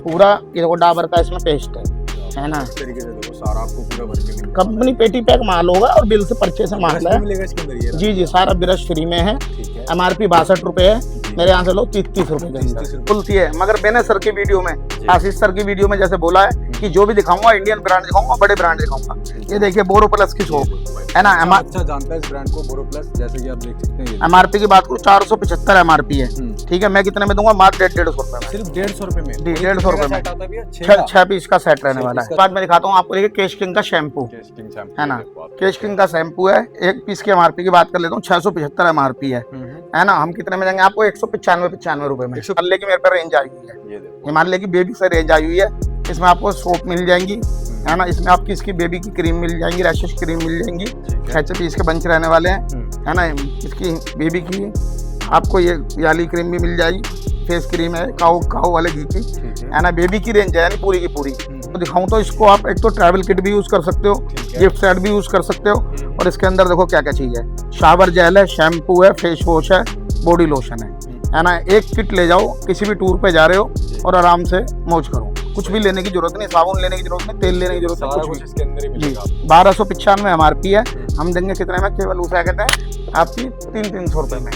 पूरा ये देखो डाबर का इसमें पेस्ट है ना। इस तरीके से देखो सारा आपको पूरा भर के मिलेगा। कंपनी पेटी पैक माल होगा और बिल से परचेस माल ब्रश है। भी मिलेगा इसके अंदर ये। जी जी सारा ब्रश फ्री में है। ठीक है। MRP 62 रुपए है, मेरे यहाँ से लो 30 रुपए के अंदर खुलती है। मगर मैंने सर की वीडियो में, आशीष सर की वीडियो में जैसे बोला है कि जो भी दिखाऊंगा इंडियन ब्रांड दिखाऊंगा, बड़े ब्रांड दिखाऊंगा। ये देखिए बोरोप्लस की शॉप है ना। अच्छा जानता है इस ब्रांड को, बोरोप्लस, जैसे कि आप देख सकते हैं। MRP की बात करूँ 475 MRP है। ठीक है, मैं कितने में दूंगा? मात्र 150 रुपए में। सिर्फ 150 रुपए में? जी 150 रुपए में। में 6 पीस का सेट रहने वाला है। बाद में दिखाता हूँ आपको, देखिए केश किंग का शैम्पू है ना। केश किंग का शैम्पू है, एक पीस की MRP की बात कर लेता हूँ 675 MRP है ना। हम कितने में देंगे आपको? 195 रुपए में। हिमालय की मेरे पर रेंज आई हुई है, हिमालय की बेबी से रेंज आई हुई है। इसमें आपको सोप मिल जाएंगी है ना। इसमें आपकी इसकी बेबी की क्रीम मिल जाएंगी, रैशेस क्रीम मिल जाएंगी। 6 पीस के बंच रहने वाले हैं है ना। इसकी बेबी की आपको ये वाली क्रीम भी मिल जाएगी, फेस क्रीम है काऊ वाले घी की है ना। बेबी की रेंज है यानी पूरी की पूरी। तो दिखाऊं तो इसको आप एक तो ट्रैवल किट भी यूज कर सकते हो, गिफ्ट सेट भी यूज कर सकते हो। और इसके अंदर देखो क्या क्या चीज है, शावर जेल है, शैम्पू है, फेस वॉश है, बॉडी लोशन है ना। एक किट ले जाओ, किसी भी टूर पे जा रहे हो और आराम से मौज करो। कुछ भी लेने की जरूरत नहीं, साबुन लेने की जरूरत नहीं, तेल लेने की जरूरत नहीं, कुछ भी इसके अंदर ही जी। मिलेगा। 1295 MRP है, हम देंगे कितने में? केवल उसे कहते हैं आपकी 300 रुपए में।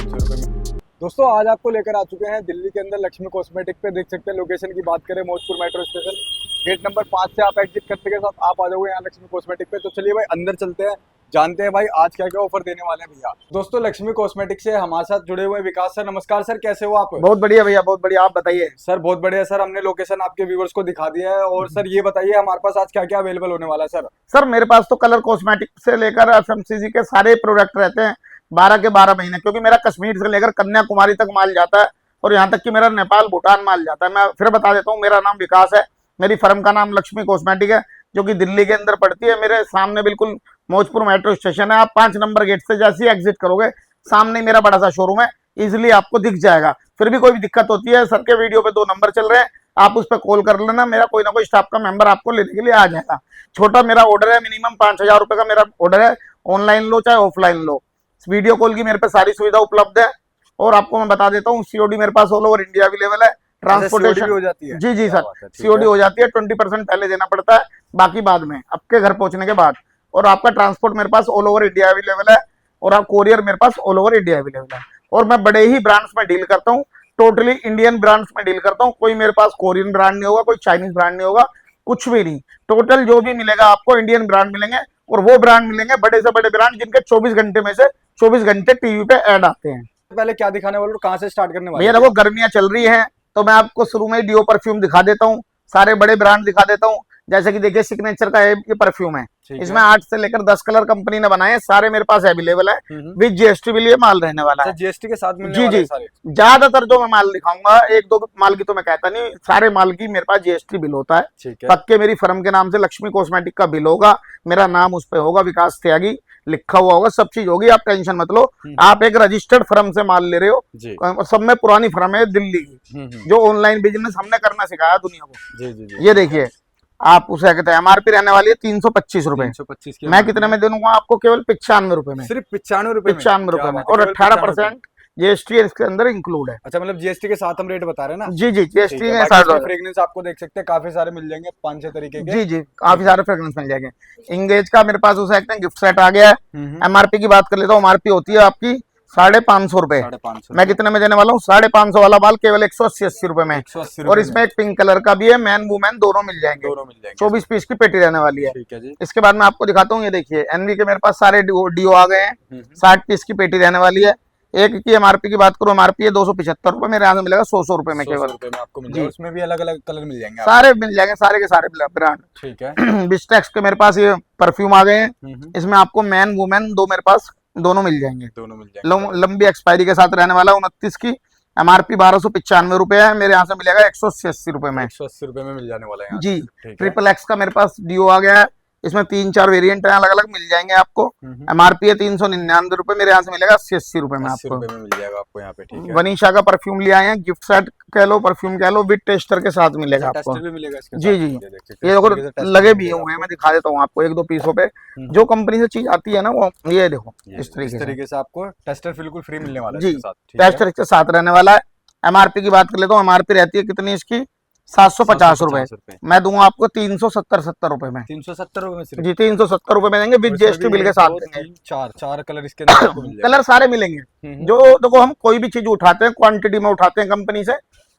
दोस्तों आज आपको लेकर आ चुके हैं दिल्ली के अंदर लक्ष्मी कॉस्मेटिक पे। देख सकते हैं लोकेशन की बात करें, Maujpur metro station gate number 5 से आप एग्जिट करते के साथ आप आ जाओगे यहाँ लक्ष्मी कॉस्मेटिक पे। तो चलिए भाई अंदर चलते हैं, जानते हैं भाई आज क्या क्या ऑफर देने वाले हैं भैया। दोस्तों लक्ष्मी कॉस्मेटिक से हमारे साथ जुड़े हुए विकास सर। नमस्कार सर, कैसे हो आप? बहुत बढ़िया भैया, बहुत बढ़िया। आप बताइए सर? बहुत बढ़िया सर, हमने लोकेशन आपके व्यूअर्स को दिखा दिया है। और सर ये बताइए हमारे पास आज क्या क्या अवेलेबल होने वाला है सर? सर मेरे पास तो कलर कॉस्मेटिक से लेकर FMCG के सारे प्रोडक्ट रहते हैं 12 के 12 महीने, क्योंकि मेरा कश्मीर से लेकर कन्याकुमारी तक माल जाता है और यहाँ तक कि मेरा नेपाल भूटान माल जाता है। मैं फिर बता देता हूँ, मेरा नाम विकास है, मेरी फर्म का नाम लक्ष्मी कॉस्मेटिक है, जो कि दिल्ली के अंदर पड़ती है। मेरे सामने बिल्कुल मौजपुर मेट्रो स्टेशन है। आप 5 नंबर गेट से जैसे ही एग्जिट करोगे सामने मेरा बड़ा सा शोरूम है, इजिली आपको दिख जाएगा। फिर भी कोई भी दिक्कत होती है, सर के वीडियो पे 2 नंबर चल रहे हैं, आप उस पर कॉल कर लेना, मेरा कोई ना कोई स्टाफ का मेंबर आपको लेने के लिए आ जाएगा। छोटा मेरा ऑर्डर है, मिनिमम 5000 रुपए का मेरा ऑर्डर है। ऑनलाइन लो चाहे ऑफलाइन लो, वीडियो कॉल की मेरे पे सारी सुविधा उपलब्ध है। और आपको मैं बता देता हूँ COD मेरे पास ऑल ओवर इंडिया अवेलेबल है। ट्रांसपोर्टेशन हो जाती है? जी जी सर, COD हो जाती है। 20% पहले देना पड़ता है, बाकी बाद में आपके घर पहुंचने के बाद। और आपका ट्रांसपोर्ट मेरे पास ऑल ओवर इंडिया अवेलेबल है, और आप कोरियर मेरे पास ऑल ओवर इंडिया अवेलेबल है। और मैं बड़े ही ब्रांड्स में डील करता हूँ, टोटली इंडियन ब्रांड्स में डील करता हूँ। कोई मेरे पास कोरियन ब्रांड नहीं होगा, कोई चाइनीज ब्रांड नहीं होगा, कुछ भी नहीं। टोटल जो भी मिलेगा आपको इंडियन ब्रांड मिलेंगे, और वो ब्रांड मिलेंगे बड़े से बड़े ब्रांड जिनके 24 घंटे में से 24 घंटे टीवी पे ऐड आते हैं। पहले क्या दिखाने वाले, कहाँ से स्टार्ट करने वाले? भैया देखो गर्मियां चल रही हैं, तो मैं आपको शुरू में डियो परफ्यूम दिखा देता हूँ, सारे बड़े ब्रांड दिखा देता हूँ। जैसे कि देखिए सिग्नेचर का ये परफ्यूम है, इसमें 8 से लेकर 10 कलर कंपनी ने बनाए हैं, सारे मेरे पास अवेलेबल है। विद GST भी ये माल रहने वाला है। GST के साथ मिलने जी वाले जी सारे? ज्यादातर जो मैं माल दिखाऊंगा, 1-2 माल की तो मैं कहता नहीं, सारे माल की मेरे पास GST बिल होता है। ठीक है। पक्के मेरी फर्म के नाम से लक्ष्मी कॉस्मेटिक का बिल होगा, मेरा नाम उस पर होगा, विकास त्यागी लिखा हुआ होगा, सब चीज होगी, आप टेंशन मत लो। आप एक रजिस्टर्ड फर्म से माल ले रहे हो, सब में पुरानी फर्म है दिल्ली की, जो ऑनलाइन बिजनेस हमने करना सिखाया दुनिया को। जी जी जी। ये देखिए आप उसे कहते हैं, MRP रहने वाली है 325 रुपए। 325 की मैं कितने में दे दूंगा आपको? केवल 95 रुपए में। सिर्फ 95 रुपए में? 95 रुपए में, और 18% GST इसके अंदर इंक्लूड है। अच्छा, मतलब GST के साथ हम रेट बता रहे हैं ना? जी जी GST के साथ। फ्रेग्रेंस आपको देख सकते हैं काफी सारे मिल जाएंगे, 5-6 तरीके के। जी जी काफी सारे फ्रेग्रेंस मिल जाएंगे। इंगेज का मेरे पास उसे कहते हैं गिफ्ट सेट आ गया है। MRP की बात कर लेता हूँ, MRP होती है आपकी 550 रुपए। मैं कितने में देने वाला हूँ? 550 वाला माल केवल 180 रुपए में। और इसमें एक पिंक कलर का भी है, मैन वुमेन दोनों मिल जाएंगे। 24 पीस की पेटी रहने वाली है। ठीक है जी। इसके बाद मैं आपको दिखाता हूँ, ये देखिए एनवी के मेरे पास सारे डिओ आ गए हैं। 60 पीस की पेटी रहने वाली है। एक की MRP की बात करूँ, MRP है 275 रुपए, मेरे यहाँ से मिलेगा 100 रुपए में केवल। आपको मिल जाएगा। उसमें भी अलग अलग कलर मिल जाएंगे, सारे मिल जाएंगे, सारे के सारे ब्रांड। ठीक है। बिस्टेक्स के मेरे पास ये परफ्यूम आ गए हैं। इसमें आपको मैन वुमेन दो मेरे पास दोनों मिल जाएंगे। लंबी एक्सपायरी के साथ रहने वाला 29 की। MRP 1295 रुपए है, मेरे यहाँ से मिलेगा 180 रुपए में। 180 रुपए में मिल जाने वाला है जी। XXX का मेरे पास डिओ आ गया है, इसमें 3-4 वेरिएंट है, अलग अलग मिल जाएंगे आपको। MRP है 399 रुपए, मेरे यहाँ से मिलेगा 80 रुपए में आपको। मिल जाएगा आपको यहाँ पे। ठीक है। वनीशा का परफ्यूम ले आए हैं, गिफ्ट सेट कह लो, परफ्यूम कह लो, विद टेस्टर के साथ मिलेगा आपको। भी मिलेगा इसके जी जी ये देखो लगे भी हुए हैं, मैं दिखा देता हूँ आपको 1-2 पीसों पे। जो कंपनी से चीज आती है ना, वो ये देखो इस तरीके से आपको टेस्टर बिल्कुल फ्री मिलने वाला है। जी टेस्टर के साथ रहने वाला है। MRP की बात कर लेता हूँ, MRP रहती है कितनी इसकी? ₹750। मैं दूंगा आपको 370 रुपए में। 370 रुपए में सिर्फ? जी 370 रुपए में देंगे विद जीएसटी बिल के साथ देंगे। चार कलर इसके अंदर आपको मिल जाएगा। कलर सारे मिलेंगे। जो देखो हम कोई भी चीज उठाते हैं क्वांटिटी में उठाते हैं कंपनी से,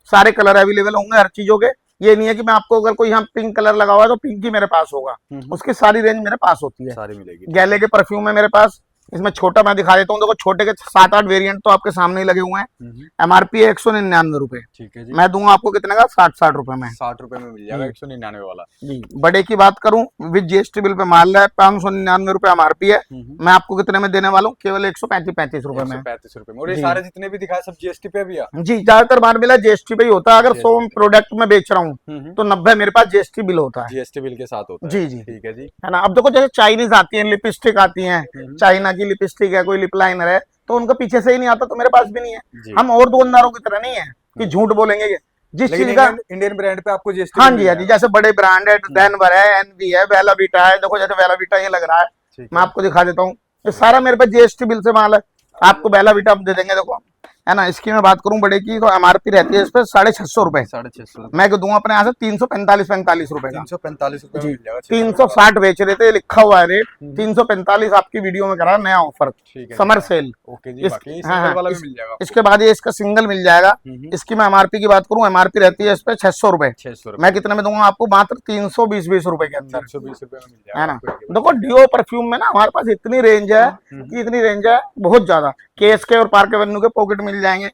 सारे कलर अवेलेबल होंगे हर चीजों के। ये नहीं है कि मैं आपको अगर कोई यहाँ पिंक कलर लगा हुआ है तो पिंक ही मेरे पास होगा, उसकी सारी रेंज मेरे पास होती है। सारी मिलेगी। गैले के परफ्यूम है मेरे पास, इसमें छोटा मैं दिखा देता हूँ। देखो छोटे के 7-8 वेरिएंट तो आपके सामने ही लगे हुए हैं। एमआरपी है 199 रुपए। ठीक है जी। मैं दूंगा आपको कितने का, 60 रुपए में। 60 रुपए में मिल जाएगा 199 वाला जी। बड़े की बात करूं विद जीएसटी बिल पे माल है 599 रुपए एमआरपी है। मैं आपको कितने में देने वाला हूँ, केवल 135 रुपए में। 135 रुपए में। और ये सारे जितने भी दिखाए सब जीएसटी पे भी है? जी ज्यादातर माल मिला जीएसटी पे ही होता है। अगर 100 प्रोडक्ट में बेच रहा हूँ तो 90 मेरे पास जीएसटी बिल होता है। जीएसटी बिल के साथ होता है। जी जी ठीक है जी। है ना। अब देखो जैसे चाइनीज आती है, लिपस्टिक आती है, चाइना की लिपस्टिक है, कोई लिप लाइनर है, तो उनका पीछे से ही नहीं आता तो मेरे पास भी नहीं है। हम और दुकानदारों की तरह नहीं है कि झूठ बोलेंगे। जिस चीज का इंडियन ब्रांड पे आपको जीएसटी? हाँ जी हाँ जी। जैसे बड़े ब्रांड है, डेनवर है, एनवी है, बेला वीटा है। देखो जैसे बेला वीटा ये लग रहा है, मैं आपको दिखा देता हूँ। ये सारा मेरे पास जीएसटी बिल से माल है। आपको बेला वीटा दे देंगे। देखो है ना। इसकी मैं बात करूं बड़े की तो एमआरपी रहती है इस पर 650 रुपए। 650 मैं दूंगा अपने यहाँ से 345 रुपए का। 345 रुपए मिल जाएगा। 360 बेच रहे थे, लिखा हुआ है रेट 345 आपकी वीडियो में करा नया ऑफर, समर सेल। ओके जी। बाकी सिंगल वाला भी मिल जाएगा। इसके बाद ये इसका सिंगल मिल जाएगा। इसकी मैं एमआरपी की बात करूं, एमआरपी रहती है इस पे 600 रुपए। मैं कितने में दूंगा आपको, मात्र 320 रुपए के अंदर। 320 रुपए में मिल है जाएगा। ना। देखो डिओ परफ्यूम में ना हमारे पास इतनी रेंज है कि इतनी रेंज है बहुत ज्यादा। केस के और पार्क एवेन्यू के पॉकेट मिल जाएंगे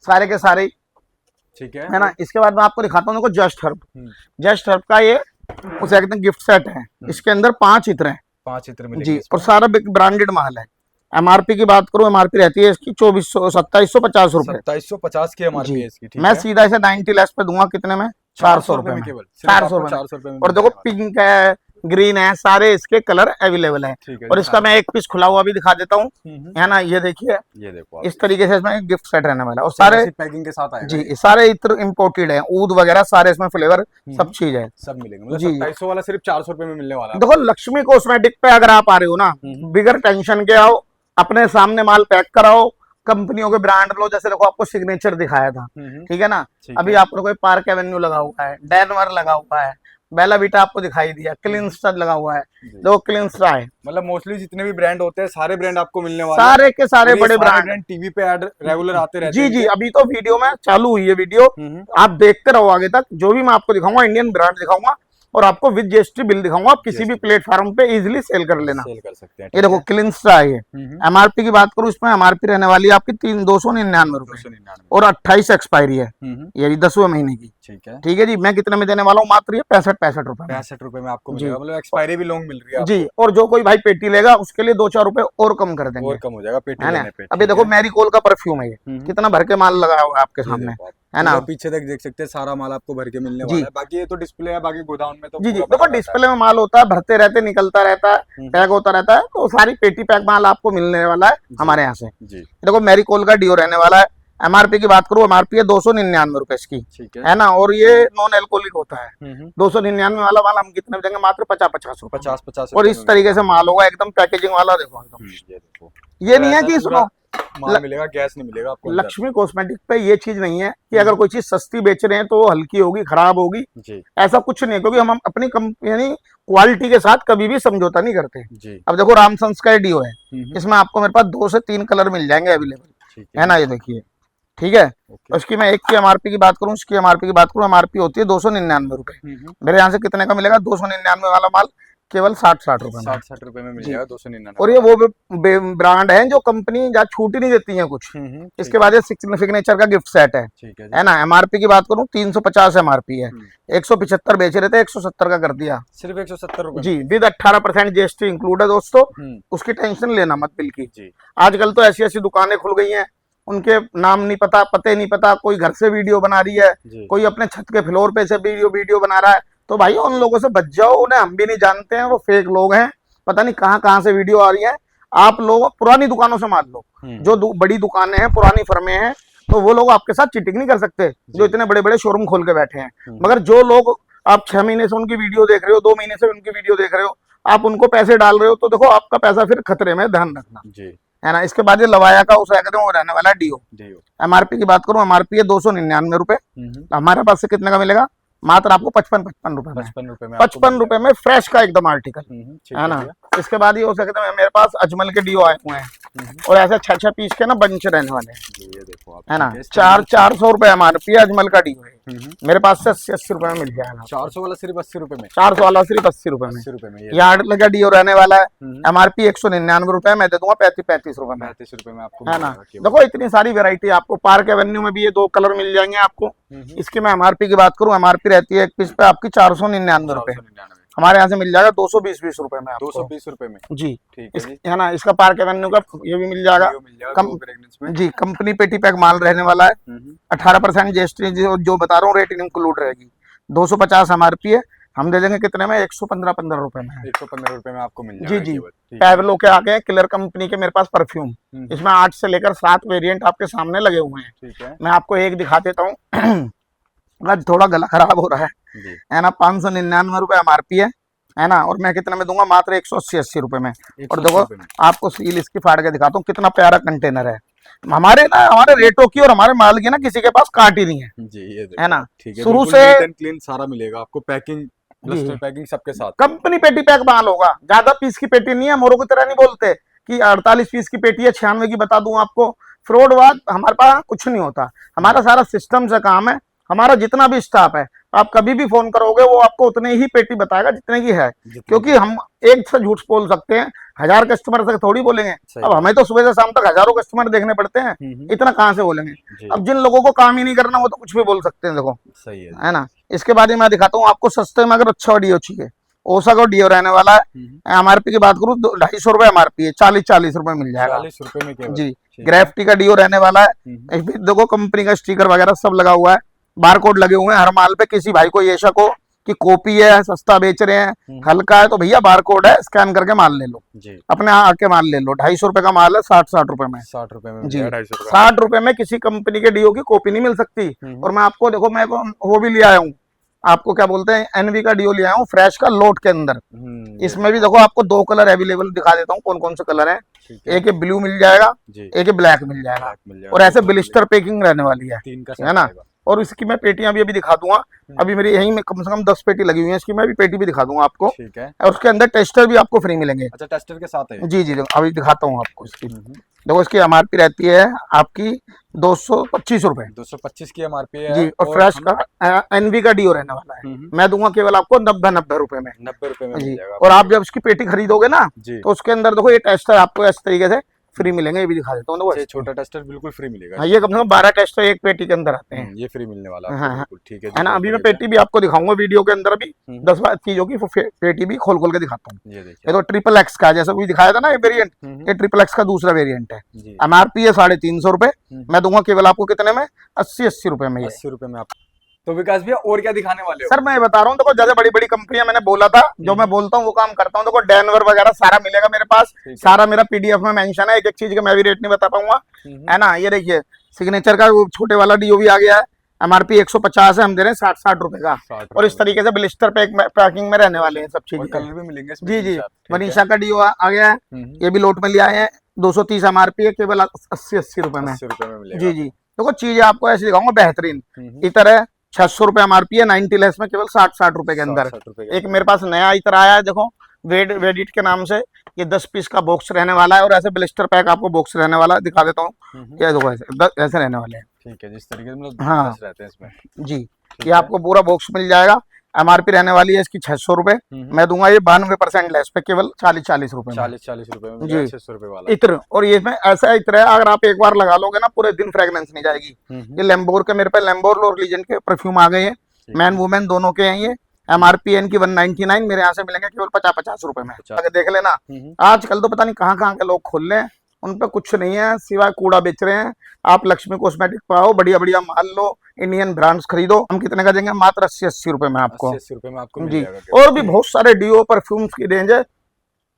सारे के सारे। ठीक है ना। इसके बाद मैं आपको दिखाता हूँ, देखो जस्ट हर्ब। जस्ट हर्ब का ये उसे एकदम गिफ्ट सेट है। इसके अंदर 5 इत्र हैं। 5 इत्र मिलेंगे जी। और सारा ब्रांडेड माल है। एमआरपी की बात करूं, एमआरपी रहती है इसकी 2750 रुपए। 2750 की एमआरपी है इसकी। मैं सीधा इसे 90 लेस पे दूंगा कितने में, 400 रुपए में। केवल 400 रुपए में। और देखो पिंक है, ग्रीन है, सारे इसके कलर अवेलेबल हैं। और इसका मैं एक पीस खुला हुआ भी दिखा देता हूँ। है ना। ये देखिए, ये देखो इस तरीके से इसमें गिफ्ट सेट रहने वाला है। और सारे पैकिंग के साथ आएगा। जी सारे इत्र इम्पोर्टेड है, ऊद वगैरह सारे इसमें फ्लेवर सब चीज है, सब मिलेंगे। मतलब 2700 वाला सिर्फ 400 रुपए में मिलने वाला है। देखो लक्ष्मी कॉस्मेटिक पे अगर आप आ रहे हो ना, बिगर टेंशन के आओ, अपने सामने माल पैक कराओ, कंपनियों के ब्रांड लो। जैसे देखो आपको सिग्नेचर दिखाया था, ठीक है ना। अभी आपको कोई पार्क एवेन्यू लगा हुआ है, डेनवर लगा हुआ है, बेला वीटा आपको दिखाई दिया, क्लिनस्टर लगा हुआ है, दो क्लिनस्टर है। मतलब मोस्टली जितने भी ब्रांड होते हैं सारे ब्रांड आपको मिलने वाले सारे के सारे बड़े ब्रांड टीवी पे ऐड रेगुलर आते रहते हैं। जी जी। अभी तो वीडियो में चालू हुई है वीडियो, आप देखते रहो आगे तक। जो भी मैं आपको दिखाऊंगा इंडियन ब्रांड दिखाऊंगा और आपको विद जीएसटी बिल दिखाऊंगा। आप किसी भी प्लेटफॉर्म पे इजीली सेल कर लेना, सेल कर सकते हैं। ये देखो क्लिनस्टर है। ये एमआरपी की बात करूं, इसमें एमआरपी रहने वाली है आपकी 299 रुपए और 28 एक्सपायरी है, ये 10वें महीने की। ठीक है जी। मैं कितने में देने वाला हूँ, मात्र ये 65 रुपए। 65 रुपए में आपको मिलेगा। मतलब एक्सपायरी भी लॉन्ग मिल रही है जी। और जो कोई भाई पेटी लेगा उसके लिए 2-4 रुपए और कम कर देंगे, और कम हो जाएगा पेटी लेने पे। अभी देखो मैरीकोल का परफ्यूम है, ये कितना भर के माल लगाया हुआ है आपके सामने, है ना। पीछे तक देख सकते हैं सारा माल आपको भर के मिलने वाला है। बाकी ये तो डिस्प्ले है, बाकी गोदाम में तो जी जी। देखो डिस्प्ले में माल होता है, भरते रहते, निकलता रहता है, पैक होता रहता है। तो सारी पेटी पैक माल आपको मिलने वाला है हमारे यहाँ से। देखो मैरीकोल का डिओ रहने वाला है। एमआरपी की बात करूं, एमआरपी है 299 रुपए इसकी, है ना। और ये नॉन एल्कोहलिक होता है। 299 वाला माल हम कितने में देंगे, मात्र 50 रुपए। 50 और इस तरीके से माल होगा एकदम पैकेजिंग वाला। देखो एकदम ये नहीं है कि सुनो माल मिलेगा, गैस नहीं मिलेगा आपको। लक्ष्मी कॉस्मेटिक पे ये चीज नहीं है कि अगर कोई चीज सस्ती बेच रहे हैं तो वो हल्की होगी, खराब होगी, ऐसा कुछ नहीं है। क्योंकि हम अपनी कंपनी क्वालिटी के साथ कभी भी समझौता नहीं करते। अब देखो रामसंस का डिओ है, इसमें आपको मेरे पास 2 से 3 कलर मिल जाएंगे अवेलेबल, है ना। ये देखिए, ठीक है। उसकी मैं एक की एमआरपी की बात करूं, उसकी एमआरपी की बात करूं, एमआरपी होती है 299 रुपए। मेरे यहाँ से कितने का मिलेगा, 299 वाला माल केवल 60 रुपए में। 60 रुपए में मिल जाएगा 299। और ये वो ब्रांड है जो कंपनी जहाँ छूट ही नहीं देती है कुछ। इसके बाद ये सिग्नेचर का गिफ्ट सेट है ना। एमआरपी की बात करूं 350 एमआरपी है, 175 बेच रहे थे, 170 का कर दिया, सिर्फ 170 रुपए जी। विद 18% जीएसटी इंक्लूड है दोस्तों, उसकी टेंशन लेना मत बिल की। आजकल तो ऐसी ऐसी दुकानें खुल गई हैं, उनके नाम नहीं पता, पते नहीं पता, कोई घर से वीडियो बना रही है, कोई अपने छत के फ्लोर पे से वीडियो बना रहा है। तो भाई उन लोगों से बच जाओ, उन्हें हम भी नहीं जानते हैं, वो फेक लोग हैं, पता नहीं कहाँ से वीडियो आ रही है। आप लोग पुरानी दुकानों से मान लो, जो बड़ी दुकानें हैं, पुरानी फर्में हैं, तो वो लोग आपके साथ चीटिंग नहीं कर सकते, जो इतने बड़े बड़े शोरूम खोल के बैठे हैं। मगर जो लोग आप 6 महीने से उनकी वीडियो देख रहे हो, 2 महीने से उनकी वीडियो देख रहे हो, आप उनको पैसे डाल रहे हो, तो देखो आपका पैसा फिर खतरे में, ध्यान रखना, है ना। इसके बाद ये लवाया का उस वो रहने वाला डिओ। एमआरपी की बात करूं, एमआरपी है 299 रुपए, हमारे पास से कितने का मिलेगा, मात्र आपको 55 रुपए में, 55 रुपए में 55 रुपए में फ्रेश का एकदम आर्टिकल, ठीक है ना। भैया। इसके बाद ये हो सकता है मेरे पास अजमल के डिओ आए हुए हैं और ऐसे 6-6 पीस के ना बंच रहने वाले हैं, जी, ये देखो आप, है ना। ठीक है, इस 400 रुपए MRP है अजमल का डिओ है, मेरे पास से 80 रुपए में मिल जाएगा। 400 वाला सिर्फ 80 रुपए में, 400 वाला सिर्फ 80 रुपए में। 80 रुपए में यार्ड लगा डिओ रहने वाला है, MRP 199 रुपए, मैं दे दूंगा 35 रुपए में, 35 रुपए में आपको है मिल ना। जाएगा केवल। देखो इतनी सारी वैरायटी आपको पार्क एवेन्यू में भी ये 2 कलर मिल जाएंगे आपको। इसकी मैं MRP की बात करूं, MRP रहती है एक पीस पे आपकी 499 रुपए, 499 हमारे यहाँ से मिल जाएगा 220 रुपए में आपको। 220 रुपए में, जी, ठीक है जी। है ना। इसका पार्क एवेन्यू का ये भी मिल जाएगा, मिल जाएगा कम 2 फ्रेग्रेंस में। जी, कंपनी पेटी पैक माल रहने वाला है, 18% GST जो बता रहा हूँ रेट इंक्लूड रहेगी, 250 MRP है, हम दे देंगे कितने में, 115 रुपए में, 115 रुपए में आपको मिल जी जाएगा जी। केवल, ठीक है। पैवलो के आगे किलर कंपनी के मेरे पास परफ्यूम, इसमें 8 से लेकर 7 वेरिएंट आपके सामने लगे हुए हैं, ठीक है मैं आपको एक दिखा देता हूँ। आज थोड़ा गला खराब हो रहा जी। है ना। 599 रुपए MRP है ना, और मैं कितने में दूंगा, मात्र 180 रुपए में। और देखो आपको सील इसकी फाड़ के दिखाता हूँ, कितना प्यारा कंटेनर है। हमारे रेटों की और हमारे माल की ना किसी के पास काट ही नहीं है जी, ये देखो, है ना। ठीक है, शुरू बिल्कुल से नीट एंड क्लीन सारा मिलेगा आपको, पैकिंग, ब्लस्टर पैकिंग सबके साथ। कंपनी पेटी पैक माल होगा, ज्यादा पीस की पेटी नहीं है, मोरों की तरह नहीं बोलते कि 48 पीस की पेटी है, 96 की बता दूं आपको। फ्रॉड वाद हमारे पास कुछ नहीं होता, हमारा सारा सिस्टम से काम है, हमारा जितना भी स्टाफ है, आप कभी भी फोन करोगे वो आपको उतने ही पेटी बताएगा जितने की है, क्योंकि हम एक से झूठ बोल सकते हैं, 1000 कस्टमर से थोड़ी बोलेंगे। अब हमें तो सुबह से शाम तक हजारों कस्टमर देखने पड़ते हैं, इतना कहाँ से बोलेंगे। अब जिन लोगों को काम ही नहीं करना वो तो कुछ भी बोल सकते हैं, देखो सही है ना। इसके बाद मैं दिखाता हूँ आपको सस्ते में अगर अच्छा डिओ चाहिए, ओसा का डिओ रहने वाला है। MRP की बात करूँ 250 रुपए MRP है, 40 रुपए मिल जाएगा 40 रुपए में केवल, जी। ग्रेफ्टी का डिओ रहने वाला है, देखो कंपनी का स्टिकर वगैरह सब लगा हुआ है, बारकोड लगे हुए हैं हर माल पे। किसी भाई को ये शक हो कि कॉपी है, सस्ता बेच रहे हैं, हल्का है, तो भैया बारकोड है, स्कैन करके माल ले लो जी। अपने आके माल ले लो। 250 रुपए का माल है, 60 रुपए में, 60 रुपए में जी। 250 60 रुपए में किसी कंपनी के डिओ की कॉपी नहीं मिल सकती। और मैं आपको देखो, मैं वो भी ले आया हूँ, आपको क्या बोलते हैं, NV का डिओ ले आया हूँ फ्रेश का लोट के अंदर। इसमें भी देखो आपको 2 कलर अवेलेबल दिखा देता हूँ, कौन कौन से कलर हैं। एक ब्लू मिल जाएगा, एक ब्लैक मिल जाएगा, और ऐसे ब्लिस्टर पैकिंग रहने वाली है, 3 का है ना। और इसकी मैं पेटियां भी अभी दिखा दूंगा, अभी मेरी यहीं में कम से कम 10 पेटी लगी हुई है, इसकी मैं भी पेटी भी दिखा दूंगा आपको, ठीक है। और उसके अंदर टेस्टर भी आपको फ्री मिलेंगे। अच्छा, टेस्टर के साथ है? जी जी, अभी दिखाता हूँ आपको इसकी। देखो इसकी MRP रहती है आपकी 225 रुपए, 225 की MRP है जी। और फ्रेश का NV का डिओ रहने वाला है, मैं दूंगा केवल आपको 90 रुपए में, 90 रुपए में जी। मिल जाएगा। और आप जब उसकी पेटी खरीदोगे ना, तो उसके अंदर देखो ये टेस्टर आपको इस तरीके से फ्री मिलेंगे, ये भी दिखा देता हूँ। छोटा टेस्टर बिल्कुल फ्री मिलेगा। हाँ, ये कम से कम 12 टेस्टर एक पेटी के अंदर आते हैं, ये फ्री मिलने वाला है, हाँ, बिल्कुल ठीक है है ना। अभी मैं पेटी भी आपको दिखाऊंगा वीडियो के अंदर, अभी 10 चीजों की पेटी भी खोल खोल के दिखाता हूँ। ये तो XXX का, जैसा भी दिखाया था ना ये वेरिएंट, ये XXX का दूसरा वेरिएंट है। MRP है 350 रुपए, मैं दूंगा केवल आपको कितने में, 80 रुपए में, 80 रुपए में आप। तो विकास भैया और क्या दिखाने वाले हो? सर मैं बता रहा हूँ, देखो जैसे बड़ी बड़ी कंपनियां मैंने बोला था, जो मैं बोलता हूँ वो काम करता हूँ। देखो डेनवर वगैरह सारा मिलेगा मेरे पास, सारा मेरा PDF में मेंशन है, एक एक चीज का मैं भी रेट नहीं बता पाऊंगा, है ना। ये देखिए सिग्नेचर का वो छोटे वाला डिओ भी आ गया है, MRP 150 है, हम दे रहे हैं 60 रुपए का। और इस तरीके से ब्लिस्टर पैकिंग में रहने वाले हैं सब चीज, कलर भी मिलेंगे जी जी। मनीषा का डिओ आ गया है, ये भी लोट में ले आए हैं, 230 MRP है, केवल 80 रुपए में, जी जी। देखो चीजें आपको ऐसी दिखाऊंगा बेहतरीन। इतर है 600 रुपए MRP है, 90 लेस में केवल 60 रुपए के अंदर। एक मेरे पास नया इतर आया है, देखो वेडिट के नाम से, ये 10 पीस का बॉक्स रहने वाला है, और ऐसे ब्लिस्टर पैक आपको बॉक्स रहने वाला है, दिखा देता हूँ। ये देखो ऐसे रहने वाले हैं, ठीक है, जिस तरीके से हाँ रहते हैं इसमें, जी। ये आपको पूरा बॉक्स मिल जाएगा। MRP रहने वाली है इसकी 600 रुपए, मैं दूंगा ये 92% लेस पे केवल 40 रुपए में, 40 रुपए में, जी। 600 रुपए वाला इत्र। और ये में ऐसा इत्र है, अगर आप एक बार लगा लोगे ना पूरे दिन फ्रेग्रेंस नहीं जाएगी। ये लैम्बोर के, मेरे पे लैम्बोर और लीजेंड के परफ्यूम आ गए हैं, मैन वुमेन दोनों के हैं ये। MRP इनकी 199, मेरे यहाँ से मिलेंगे केवल 50 रुपए में, आगे देख लेना। आजकल तो पता नहीं कहाँ कहाँ के लोग खोल रहे हैं, उन पे कुछ नहीं है सिवाय कूड़ा बेच रहे हैं। आप लक्ष्मी कॉस्मेटिक पे आओ, बढ़िया बढ़िया माल लो, इंडियन ब्रांड्स खरीदो। हम कितने का देंगे, मात्र 80 रुपए में आपको, 80 रुपए में आपको जी। और भी बहुत सारे डिओ परफ्यूम्स की रेंज है,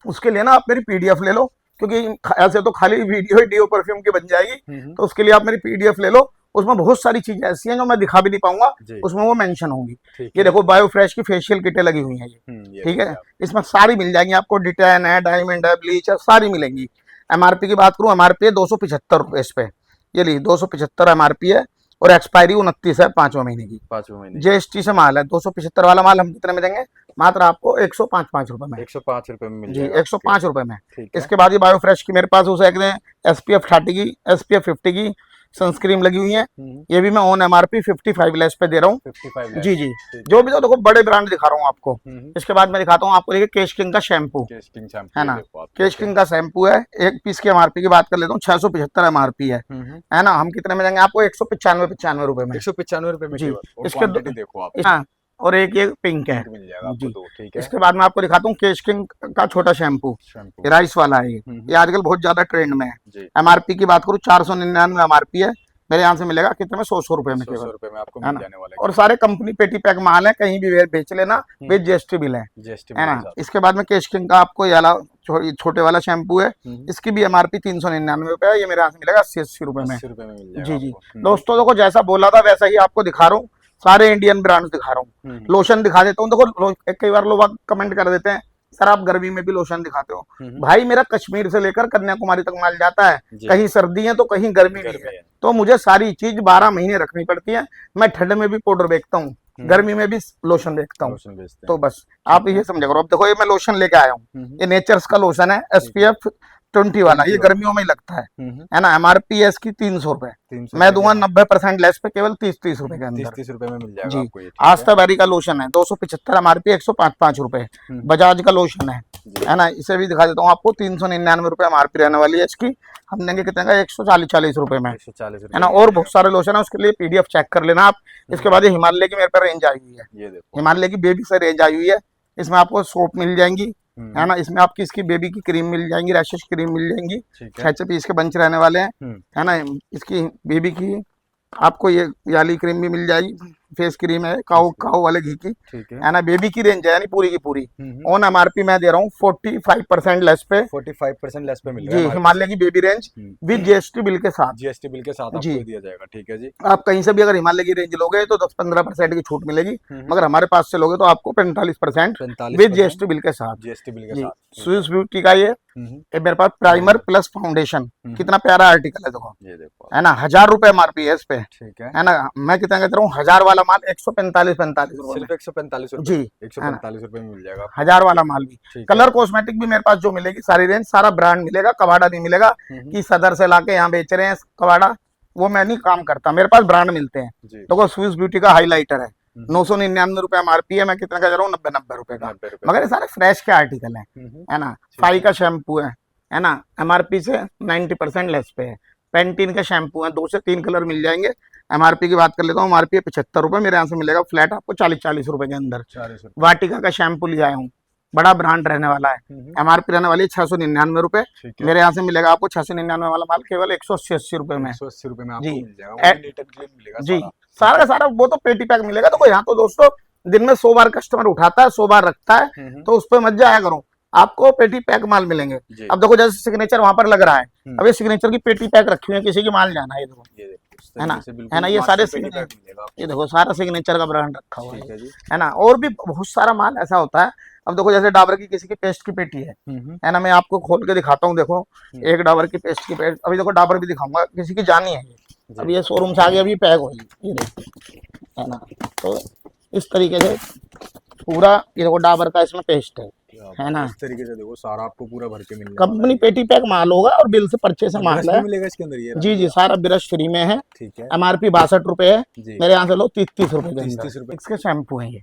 उसके लिए ना आप मेरी PDF ले लो, क्योंकि ऐसे तो खाली वीडियो डिओ परफ्यूम की बन जाएगी, तो उसके लिए आप मेरी PDF ले लो। उसमें बहुत सारी चीजें ऐसी हैं जो मैं दिखा भी नहीं पाऊंगा, उसमें वो मेंशन होंगी। ये देखो बायो फ्रेश की फेशियल किटें लगी हुई हैं ये, ठीक है। इसमें सारी मिल जाएंगी आपको, डिटेन है, डायमंड है, ब्लीच है, सारी मिलेंगी। MRP की बात करूं, MRP है 275 रुपए इस पे, ये ली 275 MRP है। और एक्सपायरी 29 है 5वें महीने की। 5वें महीने जीएसटी से माल है। 275 वाला माल हम कितने में देंगे? मात्र आपको 105 रुपए में। 105 रुपए में मिल जी जाएगा। 105 रुपए में। ठीक है। इसके बाद ये बायोफ्रेश की मेरे पास उसे SPF 30 की SPF 50 की सनस्क्रीन लगी हुई है। ये भी मैं ऑन MRP 55 लेस पे दे रहा हूँ। 55 जी जी, जो भी तो देखो बड़े ब्रांड दिखा रहा हूँ आपको। हम्म। इसके बाद मैं दिखाता हूँ आपको, देखिए केश किंग का शैम्पू केश किंग शैम्पू है ना। देखो आप। केश किंग का शैम्पू है। एक पीस की MRP की बात कर लेता हूँ, 675 MRP है ना। हम कितने में देंगे आपको? 195 रुपए में। 195 रुपए में जी। केवल। और इसके क्वांटिटी देखो आप। हाँ, और एक ये पिंक है। मिल जाएगा आपको जी। दो। ठीक है। इसके बाद मैं आपको दिखाता हूँ केश किंग का छोटा शैम्पू, शैम्पू ये राइस वाला है। ये आजकल बहुत ज्यादा ट्रेंड में है। जी। MRP की बात करूँ 499 MRP है। मेरे यहाँ से मिलेगा कितने में? 100 रुपए में 100 केवल, रुपए में आपको है मिल ना। जाने वाला और सारे कंपनी पेटी पैक माल है, कहीं भी बेच लेना, विद GST बिल है जीएसटी ना। इसके बाद में केश किंग का आपको ये वाला छोटे वाला शैम्पू है। इसकी भी MRP 399 रुपए है। ये मेरे यहाँ से मिलेगा 80 रुपए में। 80 रुपए में मिल जाएगा जी जी आपको। दोस्तों, देखो जैसा बोला था वैसा ही आपको दिखा रहा हूँ। सारे इंडियन ब्रांड्स दिखा रहा हूँ। लोशन दिखा देता हूँ। देखो कई बार लोग कमेंट कर देते हैं, सर आप गर्मी में भी लोशन दिखाते हो। भाई मेरा कश्मीर से लेकर कन्याकुमारी तक माल जाता है। कहीं सर्दी है तो कहीं गर्मी भी है, तो मुझे सारी चीज 12 महीने रखनी पड़ती है। मैं ठंड में भी पाउडर बेचता हूँ, गर्मी में भी लोशन बेचता हूँ। तो बस आप ये समझ करो। अब देखो ये मैं लोशन लेके आया हूँ, ये नेचर्स का लोशन है SPF 20 वाला। ये गर्मियों में ही लगता है ना। MRP है इसकी 300 रुपए, मैं दूंगा 90% लेस पे, केवल 30 रुपए के अंदर। 30 रुपए में मिल जाएगा जी। आपको ये। आस्था बैरी का लोशन है 275 MRP 105 रुपए। बजाज का लोशन है ना। इसे भी दिखा देता हूँ आपको, 399 रुपए MRP रहने वाली है इसकी। हम देंगे कितने का? 140 रुपए में, 140 है ना। और बहुत सारे लोशन है, उसके लिए PDF चेक कर लेना आप। इसके बाद ये हिमालय की मेरे पर रेंज आई हुई है। ये देखो हिमालय की बेबी से रेंज आई हुई है। इसमें आपको सोप मिल जाएंगी, है ना। इसमें आपकी इसकी बेबी की क्रीम मिल जाएंगी, रैशेस क्रीम मिल जाएंगी। 6 पीस के बंच रहने वाले हैं, है ना। इसकी बेबी की आपको ये वाली क्रीम भी मिल जाएगी, फेस क्रीम है काऊ वाले घी की, है ना। बेबी की रेंज है यानी पूरी की पूरी। ऑन MRP मैं दे रहा हूँ 45% लेस पे। 45% लेस पे मिल जी, हिमालय की baby range with GST bill के साथ। जीएसटी बिल के साथ आपको दिया जाएगा। ठीक है जी। आप कहीं से भी अगर हिमालय की रेंज लोगे तो 10-15% की छूट मिलेगी, मगर हमारे पास से लोगे तो आपको 45% विद GST बिल के साथ। जीएसटी बिल के साथ। स्विस ब्यूटी का ये मेरे पास प्राइमर प्लस फाउंडेशन, कितना प्यारा आर्टिकल है देखो, ये देखो है ना। 1000 रुपए MRP है इस पे, ठीक है। है ना। मैं कितना कहता हूँ, 1000 वाला माल 145 रुपए सिर्फ 145 रुपए। जी, 145 रुपए में मिल जाएगा। 1000 वाला माल भी। कलर कॉस्मेटिक भी मेरे पास जो मिलेगी सारी रेंज, सारा ब्रांड मिलेगा। कबाड़ा नहीं मिलेगा कि सदर से लाके यहाँ बेच रहे हैं कबाड़ा, वो मैं नहीं काम करता। मेरे पास ब्रांड मिलते हैं। देखो स्विस ब्यूटी का हाईलाइटर है 999 रुपए MRP है। मैं कितना कह रहा हूँ? 90 रुपए का, मगर ये सारे फ्रेश के आर्टिकल है ना। फाई का शैम्पू है ना, MRP से 90% लेस पे है। पेंटीन के शैम्पू है, 2 से 3 कलर मिल जाएंगे। MRP की बात कर लेता हूँ, MRP है 75 रुपए, मेरे यहाँ से मिलेगा फ्लैट आपको 40 रुपए के अंदर। वाटिका का शैम्पू ले आया हूँ, बड़ा ब्रांड रहने वाला है। MRP रहने वाली है 699 रुपए, मेरे यहाँ से मिलेगा आपको 699 वाला माल केवल 180 रुपए में। 180 रुपए में जी। आपको मिल जाएगा। नीट एंड क्लीन मिलेगा जी, सारा का सारा वो तो पेटी पैक मिलेगा। तो यहाँ तो दोस्तों दिन में 100 बार कस्टमर उठाता है, 100 बार रखता है, तो उस पर मत जाया करो, आपको पेटी पैक माल मिलेंगे। अब देखो जैसे सिग्नेचर वहां पर लग रहा है, अब ये सिग्नेचर की पेटी पैक रखी हुई है, किसी की माल जाना है, देखो है ना, है ना। ये सारे ये देखो सारा सिग्नेचर का ब्रांड रखा हुआ है ना। और भी बहुत सारा माल ऐसा होता है। अब देखो जैसे डाबर की किसी की पेस्ट की पेटी है ना, मैं आपको खोल के दिखाता हूँ। देखो एक डाबर की पेस्ट की पेस्ट, अभी देखो डाबर भी दिखाऊंगा, किसी की जानी है ये, अब ये शोरूम से आगे अभी पैक होगी, ये देखो है ना। तो इस तरीके से पूरा ये देखो डाबर का इसमें पेस्ट है ना। इस तरीके से देखो सारा आपको पूरा भर के मिल जाएगा। कंपनी पेटी पैक माल होगा और बिल से परचेस माल है, मिलेगा इसके अंदर ये। जी जी, सारा ब्रश फ्री में है। ठीक है। MRP 62 रुपए है, मेरे यहाँ से लो 30 रुपए के अंदर। इसके शैम्पू है ये।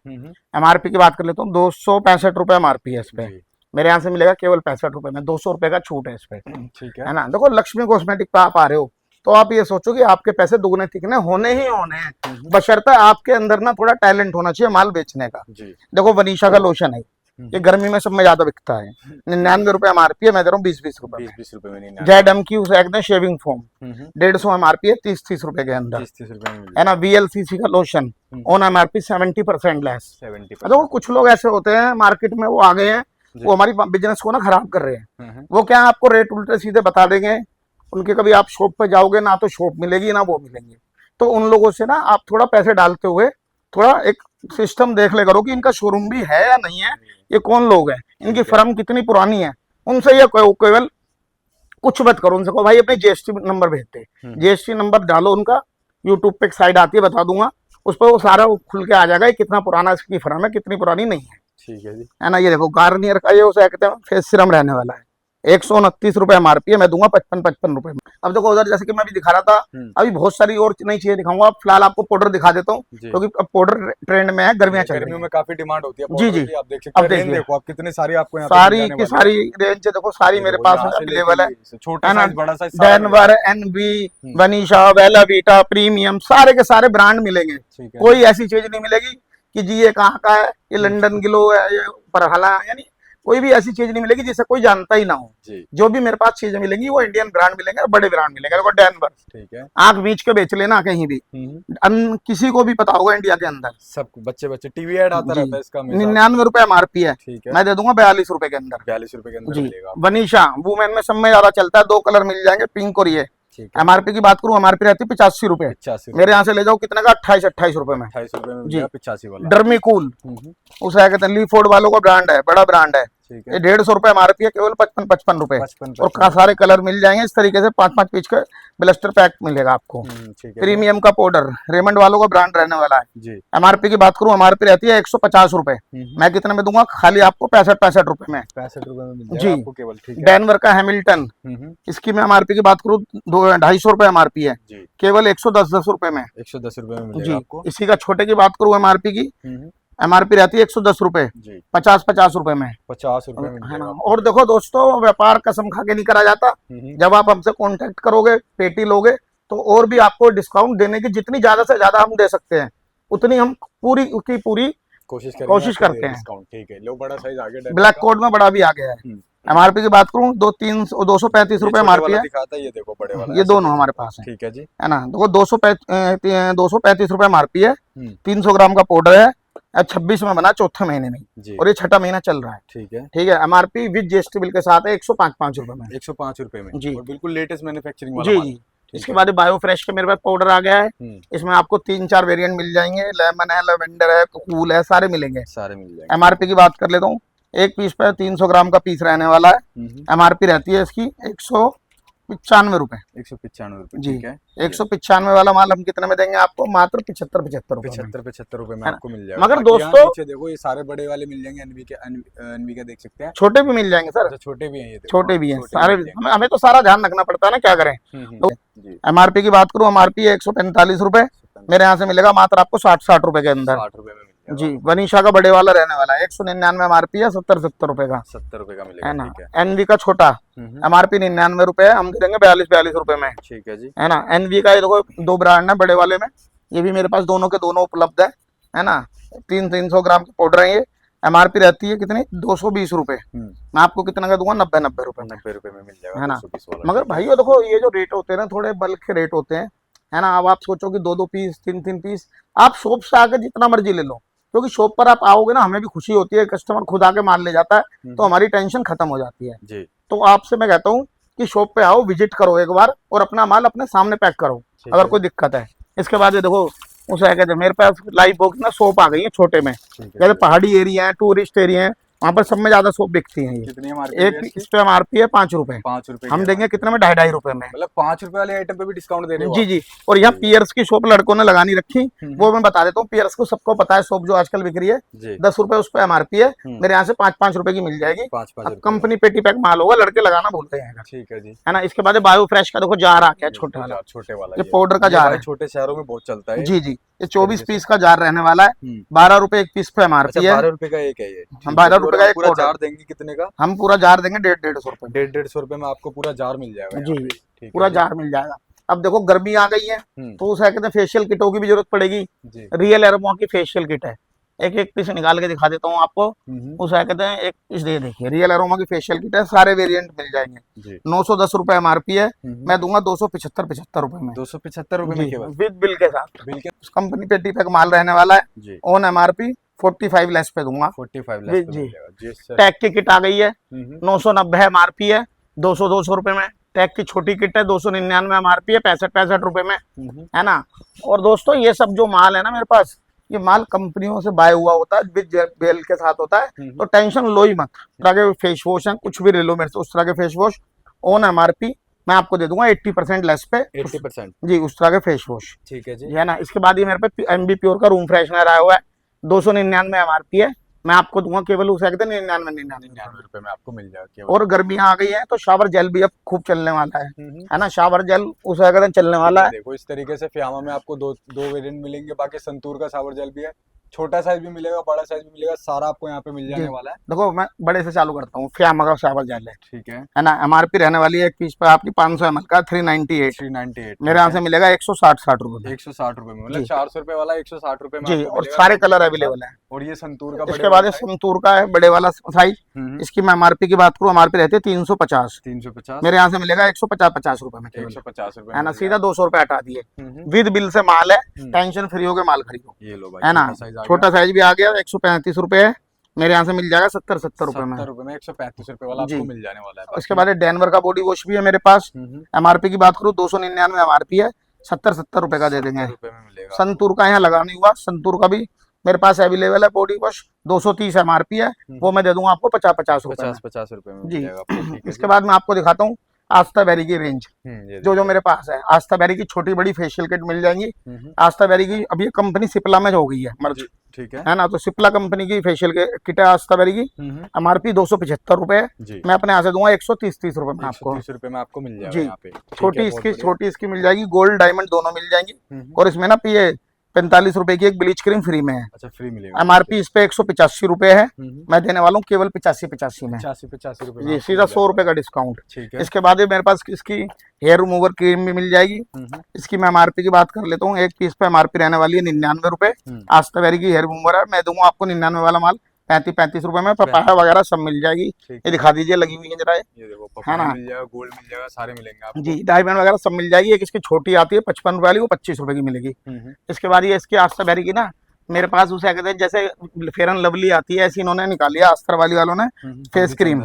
MRP की बात कर लेता हूँ 265 रुपए MRP है इस पे, मेरे यहाँ से मिलेगा केवल 65 रुपए में। 200 रुपए का छूट है इस पे, ठीक है ना। देखो लक्ष्मी कॉस्मेटिक पे आप आ रहे हो तो आप ये सोचो कि आपके पैसे दुगने तिगने होने ही होने हैं, बशर्ते आपके अंदर ना थोड़ा टैलेंट होना चाहिए माल बेचने का। देखो वनीशा का लोशन है, ये गर्मी में सब में ज्यादा बिकता है, 99 रुपए MRP है, मैं दे रहा हूँ 20 रुपए में। जेडम की उसे एकदम शेविंग फोम 150 MRP है, 30 रुपए के अंदर, है ना। VLCC का लोशन ऑन MRP 70% लेस। देखो कुछ लोग ऐसे होते हैं मार्केट में, वो आ गए हैं, वो हमारी बिजनेस को ना खराब कर रहे हैं। वो क्या आपको रेट उल्टे सीधे बता देंगे, उनके कभी आप शॉप पे जाओगे ना तो शॉप मिलेगी ना वो मिलेंगे। तो उन लोगों से ना आप थोड़ा पैसे डालते हुए थोड़ा एक सिस्टम देख ले करो कि इनका शोरूम भी है या नहीं है, ये कौन लोग हैं, इनकी फर्म कितनी पुरानी है। उनसे ये केवल कुछ मत करो, उनसे कहो भाई अपने GST नंबर भेजते, GST नंबर डालो उनका, यूट्यूब पे एक साइड आती है, बता दूंगा, उस पर वो सारा खुल के आ जाएगा ये कितना पुराना इसकी फर्म है, कितनी पुरानी नहीं है। ठीक है जी। है ना, ये देखो गार्नियर का ये उसे कहते हैं फेस सीरम रहने वाला है, 129 रुपए MRP है, मैं दूंगा 55 रुपए में। अब देखो उधर जैसे कि मैं भी दिखा रहा था, अभी बहुत सारी और नई चीजें दिखाऊंगा। अब फिलहाल आपको पाउडर दिखा देता हूँ, क्योंकि अब पाउडर ट्रेंड में है, गर्मियां चल रही गर्मियों हैं। में काफी डिमांड होती है जी powder जी, की। आप देख सकते अब हैं, रेंज देखिए देखो आप कितनी सारी आपको यहाँ पे सारी मिल जाने की वाली सारी रेंज देखो, सारी है। मेरे देखो, पास यहाँ से अवेलेबल है। लेके छोटा है ना, साइज बड़ा साइज सारा डेनवर, एनवी, वनीशा, बेला वीटा, प्रीमियम, सारे के सारे ब्रांड मिलेंगे। ठीक है। कोई ऐसी चीज नहीं मिलेगी कि जी ये कहाँ का है, ये लंदन ग्लो है, ये परहला, यानी कोई भी ऐसी चीज नहीं मिलेगी जिसे कोई जानता ही ना हो। जी। जो भी मेरे पास चीजें मिलेंगी वो इंडियन ब्रांड मिलेंगे और बड़े ब्रांड मिलेंगे। देखो डेनवर, ठीक है। आंख बीच के बेच लेना कहीं भी, किसी को भी पता होगा इंडिया के अंदर। सब बच्चे टीवी ऐड आता रहता है इसका हमेशा। 99 रुपए MRP है, ठीक है। मैं दे दूंगा 42 रुपए के अंदर। 42 रुपए के अंदर जी, मिलेगा। वनीशा वुमेन में सब में ज्यादा चलता है, 2 कलर मिल जाएंगे, पिंक और ये। ठीक है। MRP की बात करूं, MRP रहती है 85 रुपए, 85 मेरे यहाँ से ले जाओ कितने का, 28 रुपए में। 28 रुपए में जी। मिलेगा 85 वाला। डर्मीकूल, उसे कहते हैं लीफोर्ड वालों का ब्रांड है, बड़ा ब्रांड है। ठीक ये है। 150 रुपए MRP है, केवल 55 रुपए, 55 और सारे कलर मिल जाएंगे इस तरीके से। 5-5 पीस का ब्लस्टर पैक मिलेगा आपको। ठीक है। प्रीमियम का पाउडर रेमंड वालों का ब्रांड रहने वाला है। जी। MRP की बात करूं, MRP रहती है 150 रुपए, मैं कितने में दूंगा, खाली आपको 65 रुपए में। 65 रुपए में मिल जी। जाएगा आपको केवल। ठीक है। डेनवर का हैमिल्टन, इसकी मैं MRP की बात करूं 250 रुपए MRP है, जी। केवल 110 रुपए में। 110 रुपए में जी। मिलेगा आपको। इसी का छोटे की बात करूं MRP की, MRP रहती है 110 रुपए, जी। 50 रुपए में। 50 रुपए में है मिलेगा ना, आपको। और देखो दोस्तों, व्यापार कसम खा के नहीं करा जाता। जब आप हमसे कांटेक्ट करोगे, पेटी लोगे, तो और भी आपको डिस्काउंट देने की जितनी ज्यादा से ज्यादा हम दे सकते हैं, उतनी हम पूरी की पूरी कोशिश करते हैं। डिस्काउंट। ठीक है। लो, बड़ा साइज आगे ब्लैक कोड में बड़ा भी आ गया है। MRP की बात करूं 235 रुपए MRP है। दिखाता है, ये देखो बड़े वाला, ये दोनों हमारे पास है। ठीक है जी। है ना, देखो 235 रुपए MRP है, 300 ग्राम का पाउडर है, 26 में बना, चौथे महीने में, और ये 6ठा महीना चल रहा है। ठीक है। ठीक है। MRP विद GST बिल के साथ है 105 रुपए में। 105 रुपए में। जी। और बिल्कुल लेटेस्ट मैन्युफैक्चरिंग वाला जी माल। जी। इसके बाद बायो फ्रेश के मेरे पास पाउडर आ गया है, इसमें आपको 3-4 वेरिएंट मिल जाएंगे, लेमन है, लेवेंडर है, कूल है, सारे मिलेंगे। सारे मिल जाएंगे। MRP की बात कर लेता हूँ, एक पीस पे 300 ग्राम का पीस रहने वाला है। MRP रहती है इसकी 195 रुपए। 195 रुपए। जी। ठीक है। 195 वाला माल हम कितने में देंगे आपको, मात्र 75 रुपए में। 75 रुपए में आपको मिल जाएगा। मगर बाकी यहाँ दोस्तों, नीचे देखो, ये सारे बड़े वाले मिल जाएंगे, एनवी के देख सकते हैं। छोटे भी मिल जाएंगे सर। अच्छा, छोटे भी हैं, ये देखो। छोटे भी हैं छोटे सारे, मिल जाएंगे। हमें तो सारा ध्यान रखना पड़ता है ना, क्या करें। जी। MRP की बात करूं, MRP है 145 रुपए, मेरे यहाँ से मिलेगा मात्र आपको 60 रुपए के अंदर। 60 रुपए में मिल जी। वनीशा का बड़े वाला रहने वाला है, 199 MRP है, 70 रुपए का। 70 रुपए का मिलेगा। है ना। ठीक है। एनवी का छोटा MRP 99 रुपए है, हम दे देंगे 42 रुपए में। ठीक है जी। है ना। एनवी का ये देखो 2 ब्रांड है बड़े वाले में, ये भी मेरे पास दोनों के दोनों उपलब्ध है ना। 300 ग्राम की पाउडर है ये। MRP रहती है कितनी, 220 रुपए, मैं आपको कितना का दूंगा, 90 रुपए में। 90 रुपए में मिल जाएगा। है ना। 220 वाला। मगर भाई देखो, ये जो रेट होते हैं ना, थोड़े बल्क के रेट होते हैं। है ना। अब आप सोचो कि 2-2 पीस, 3-3 पीस, आप शॉप से आकर जितना मर्जी ले लो, क्योंकि शॉप पर आप आओगे ना, हमें भी खुशी होती है, कस्टमर खुद आके माल ले जाता है, तो हमारी टेंशन खत्म हो जाती है। जी। तो आपसे मैं कहता हूँ कि शॉप पे आओ, विजिट करो एक बार, और अपना माल अपने सामने पैक करो अगर कोई दिक्कत है। इसके बाद ये देखो, उसे कहते हैं, मेरे पास लाइव बॉक्स ना सोप आ गई है छोटे में, जैसे पहाड़ी एरिया है, टूरिस्ट एरिया है, वहाँ पर सब में ज्यादा सोप बिकती है। कितनी एक इस पे MRP है 5 रुपए, 5 रुपए हम देंगे कितने में, 2.5 रुपए में। मतलब 5 रुपए वाले आइटम पे भी डिस्काउंट दे रहे हो। जी जी। और यहाँ पियर्स की शॉप लड़कों ने लगानी रखी, वो मैं बता देता हूँ। पियर्स को सबको पता है, शॉप जो आजकल बिक रही है, 10 रुपए उस पे MRP है, मेरे यहाँ से 5-5 रुपए की मिल जाएगी। 5 कंपनी पेटी पैक माल होगा, लड़के लगाना भूलते हैं। ठीक है जी। है ना। इसके बाद बायो फ्रेश का देखो जार आ गया, छोटा वाला, छोटे वाला, ये पाउडर का जार है। छोटे शहरों में बहुत चलता है। जी जी। ये 24 पीस का जार रहने वाला है, 12 रुपए एक पीस पे MRP है। 12 रुपए का एक है ये। 12 रुपए का एक पूरा पाउडर जार देंगे कितने का, हम पूरा जार देंगे 150 रुपए। 150 रुपए में आपको पूरा जार मिल जाएगा। जी। ठीक पूरा है। जार मिल जाएगा। अब देखो गर्मी आ गई है, तो उसे कहते हैं फेशियल किटों की भी जरूरत पड़ेगी। जी। रियल एरोमा की फेशियल किट है, एक पीस निकाल के दिखा देता हूँ आपको। उसे कहते हैं, एक पीस दे देखिए, रियल एरोमा की फेशियल किट है, सारे वेरिएंट मिल जाएंगे। 910 रुपए MRP है, मैं दूंगा 275 रुपए में। 275 रुपए में केवल, विद बिल के साथ। बिल के कंपनी पेटी पैक माल रहने वाला है, ऑन MRP 45 लेस पे दूंगा। 45 लेस पे जी। मिल जाएगा। जी सर। टैग की किट आ गई है, 990 MRP है, 200 रुपए में। टैग की छोटी किट है, 299 MRP है, 65 रुपए में। है ना। और दोस्तों, ये सब जो माल है ना मेरे पास, ये माल कंपनियों से बाय हुआ होता है, विद बेल के साथ होता है, तो टेंशन लो ही मत। इस तरह के फेस वॉश है, कुछ भी ले लो मेरे से, उस तरह के फेस वॉश ऑन MRP मैं आपको दे दूंगा 80% लेस पे 80%। जी उस तरह के फेस वॉश। ठीक है जी। है ना। इसके बाद ये मेरे पे MB प्योर का रूम फ्रेशनर आया हुआ है, 299 MRP है, मैं आपको दूंगा केवल उसे 99 रुपए में आपको मिल जाएगा। और गर्मियां आ गई है तो शावर जेल भी अब खूब चलने वाला हम्म। है ना। शावर जेल उसे चलने वाला है। देखो इस तरीके से फियामा में आपको दो वेरिएंट मिलेंगे। बाकी संतूर का शावर जेल भी है, छोटा साइज भी मिलेगा, बड़ा साइज भी मिलेगा, सारा आपको यहाँ पे मिल जाने वाला है। देखो मैं बड़े से चालू करता हूँ, फियामा का शावर जेल है, ठीक है ना। MRP रहने वाली है एक पीस पे आपकी 500 ml का 398 मेरे यहाँ से मिलेगा 160 रुपए में। 160 रुपए में, मतलब 400 रुपए वाला 160 रुपए में जी, आपको और मिलेगा। सारे कलर अवेलेबल है। और ये संतूर का इसके बाद संतूर का है बड़े वाला साइज, इसकी मैं MRP की बात करूँ, MRP रहती है 350, मेरे यहाँ से मिलेगा 150 रुपए में, 150 रुपए है ना। सीधा 200 रुपए हटा दिए, विद बिल से माल है, टेंशन फ्री हो के माल खरीदो। ये लो भाई, है ना। छोटा साइज भी आ गया, 135 रुपए है, मेरे यहाँ से मिल जाएगा 70 रुपए में। 135 रुपए वाला आपको मिल जाने वाला है। उसके बाद डेनवर का बॉडी वॉश भी है मेरे पास, MRP की बात करूँ 299 MRP है, 70 रुपए का दे देंगे। संतूर का यहाँ लगा नहीं हुआ, संतूर का भी मेरे पास अवेलेबल है बॉडी वॉश, 230 MRP है, वो मैं दे दूंगा आपको 50 रुपए में जी। इसके बाद मैं आपको दिखाता हूँ आस्था बेरी की रेंज, जो मेरे पास है। आस्था बेरी की छोटी बड़ी फेशियल किट मिल जाएंगी। आस्था बेरी की अभी कंपनी सिप्ला में हो गई है मर्ज, ठीक है ना। तो सिप्ला कंपनी की फेशियल किट है आस्था बेरी की, MRP 275 रुपए है, मैं अपने यहाँ से दूंगा 130 रुपए में आपको। 130 रुपए में आपको मिल जाएगा जी। यहाँ पे। छोटी इसकी मिल जाएगी, गोल्ड डायमंड दोनों मिल जाएंगी। और इसमें ना ये 45 रुपए की एक ब्लीच क्रीम फ्री में है। अच्छा, फ्री मिलेगा। MRP इस पे 185 रुपए है, मैं देने वाला हूँ केवल 85 में। 85 रुपए जी, सीधा 100 रुपए का डिस्काउंट। ठीक है। इसके बाद मेरे पास इसकी हेयर रिमूवर क्रीम भी मिल जाएगी। इसकी मैं MRP की बात कर लेता हूँ, एक पीस पे MRP रहने वाली है 99 रुपए। आस्था बेरी की हेयर रिमूवर है, मैं दूंगा आपको 99 वाला माल 35 रुपए में। पपाया वगैरह सब मिल जाएगी, ये दिखा दीजिए लगी हुई है जरा, ये देखो, है ना। मिल जाएगा, गोल्ड मिल जाएगा, सारे मिलेंगे आपको जी। डायमंड वगैरह सब मिल जाएगी। एक इसकी छोटी आती है 55 रुपए वाली, वो 25 रुपए की मिलेगी। इसके बाद ये इसकी आस्था बेरी की ना मेरे पास उसे कहते हैं जैसे फेयर एंड लवली आती है, ऐसी इन्होंने निकाली है अस्तर वाली वालों ने, फेस क्रीम,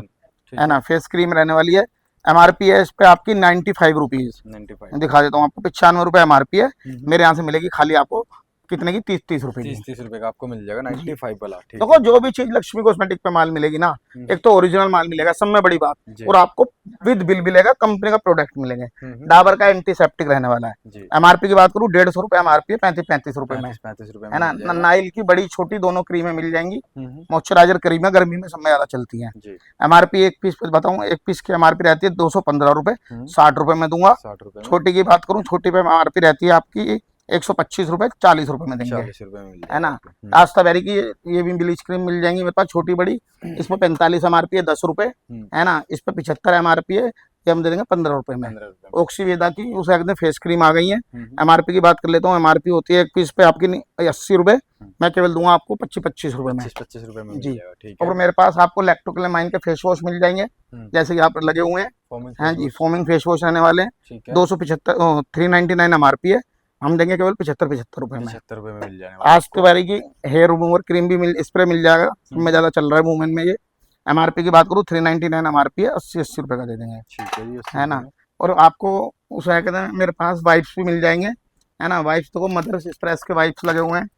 है ना। फेस क्रीम रहने वाली है, MRP है इस पे आपकी 95 रुपीज, दिखा देता हूँ आपको, 95 रुपए MRP है, मेरे यहाँ से मिलेगी खाली आपको कितने की 30 रुपए की। 30 रुपए का आपको मिल जाएगा 95 वाला। देखो जो भी चीज लक्ष्मी कॉस्मेटिक पे माल मिलेगी ना, एक तो ओरिजिनल माल मिलेगा, सब में बड़ी बात, और आपको विद बिल मिलेगा, कंपनी का प्रोडक्ट मिलेंगे। डाबर का एंटीसेप्टिक रहने वाला है। MRP की बात करूँ 150 रुपए MRP है, 35 रुपए में, 35 रुपए है ना। नाइल की बड़ी छोटी दोनों क्रीमें मिल जाएंगी, मॉइस्चराइजर क्रीमें गर्मी में समय ज्यादा चलती है। MRP एक पीस पे बताऊँ, एक पीस की MRP रहती है 215 रुपए, 60 रुपए में दूंगा। छोटी की बात करूँ, छोटी पे MRP रहती है आपकी 125 रुपए, 40 रुपए में देंगे, 40 रुपए में, है ना। आस्था बेरी की ये भी ब्लीच क्रीम मिल जाएंगी मेरे पास छोटी बड़ी, इसमें 45 MRP है, 10 रुपए, है ना। इस पे 75 MRP है, ये हम दे देंगे 15 रुपए में। ऑक्सीवेदा की उसे कहते हैं फेस क्रीम आ गई है। MRP की बात कर लेता हूँ, MRP होती है एक पीस पे आपकी 80 रुपए, मैं केवल दूंगा आपको 25 रुपए में। 25 रुपए में जी। और मेरे पास आपको लैक्टोक्लेमाइन के फेस वॉश मिल जाएंगे, जैसे कि आप लगे हुए हैं, हैं जी। फोमिंग फेस वॉश रहने वाले हैं, 275 399 MRP है, हम देंगे केवल 75 रुपए में। 75 रुपए में मिल जाएगा। आस्था बेरी की हेयर रिमूवर क्रीम भी स्प्रे मिल जाएगा, में ज्यादा चल रहा है मूवमेंट में ये। MRP की बात करूँ 399 MRP है, 80 रुपए का दे देंगे, है ना। और आपको उसे कहते हैं मेरे पास वाइप्स भी मिल जाएंगे, है ना। वाइप्स तो मदर्स एक्सप्रेस के वाइप्स लगे हुए हैं,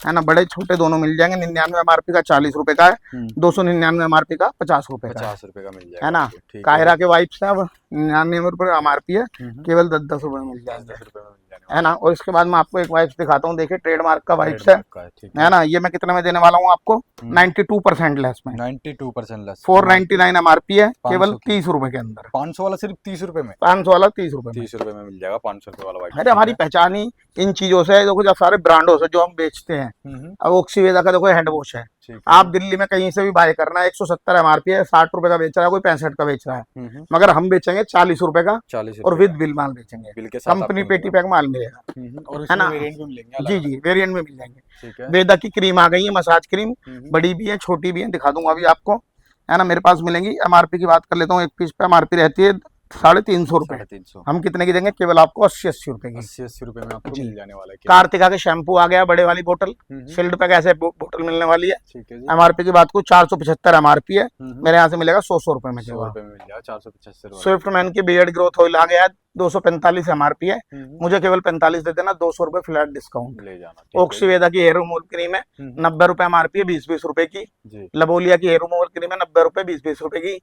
है ना, बड़े छोटे दोनों मिल जाएंगे। 99 MRP का 40 रुपए का है, 299 MRP का 50 रुपए का, 50 रुपए का मिल जाएगा, है ना। कायरा के वाइप्स है, 99 रुपए MRP है, केवल 10 रुपए में मिल जाएगा, है ना। और इसके बाद मैं आपको एक वाइप्स दिखाता हूँ, देखिए ट्रेडमार्क का वाइप्स है ना। ये मैं कितने में देने वाला हूँ आपको, 92% लेस में, 92% लेस, 499 MRP है, केवल 30 रुपए के अंदर। 500 वाला सिर्फ 30 रुपए में, 500 वाला 30 रुपए में, 30 रुपए में मिल जाएगा 500 रुपए वाला वाइप्स। अरे हमारी पहचान ही इन चीजों से, देखो जब सारे ब्रांडों से जो हम बेचते हैं। अब ऑक्सीवेदा का देखो हैंड वॉश है, आप दिल्ली में कहीं से भी बाय करना है, 170 MRP है, 60 रुपए का बेच रहा है, कोई 65 का बेच रहा है, मगर हम बेचेंगे 40 रुपए का, 40 और विद बिल माल बेचेंगे, बिल के साथ कंपनी पेटी पैक माल मिलेगा, और है ना। वेरिएंट भी मिलेंगे, जी जी, वेरिएंट में मिल जाएंगे। वेदा की क्रीम आ गई है, मसाज क्रीम, बड़ी भी है छोटी भी है, दिखा दूंगा अभी आपको, है ना। मेरे पास मिलेंगी। MRP की बात कर लेता हूँ, एक पीस पे MRP रहती है 350 रुपए, हम कितने की देंगे, केवल आपको 80 रुपए की, 80 रुपए में आपको मिल जाने वाला है। कार्तिका के शैम्पू आ गया बड़े वाली बोतल, शिल्ड पैक ऐसे बोतल मिलने वाली है। MRP की बात करूँ 475 MRP है, मेरे यहाँ से मिलेगा 100 रुपए में, 475। स्विफ्ट मैन की बियर्ड ग्रोथ ऑयल आ गया, 245 MRP है, मुझे केवल 45 दे देना, 200 रुपए फ्लैट डिस्काउंट ले जाना। ऑक्सीवेदा की हेयर रिमूवल क्रीम है, 90 रुपए MRP है, 20 रुपए की। लबोलिया की हेयर रिमूवल क्रीम है, 90 रुपए, 20 रुपए की।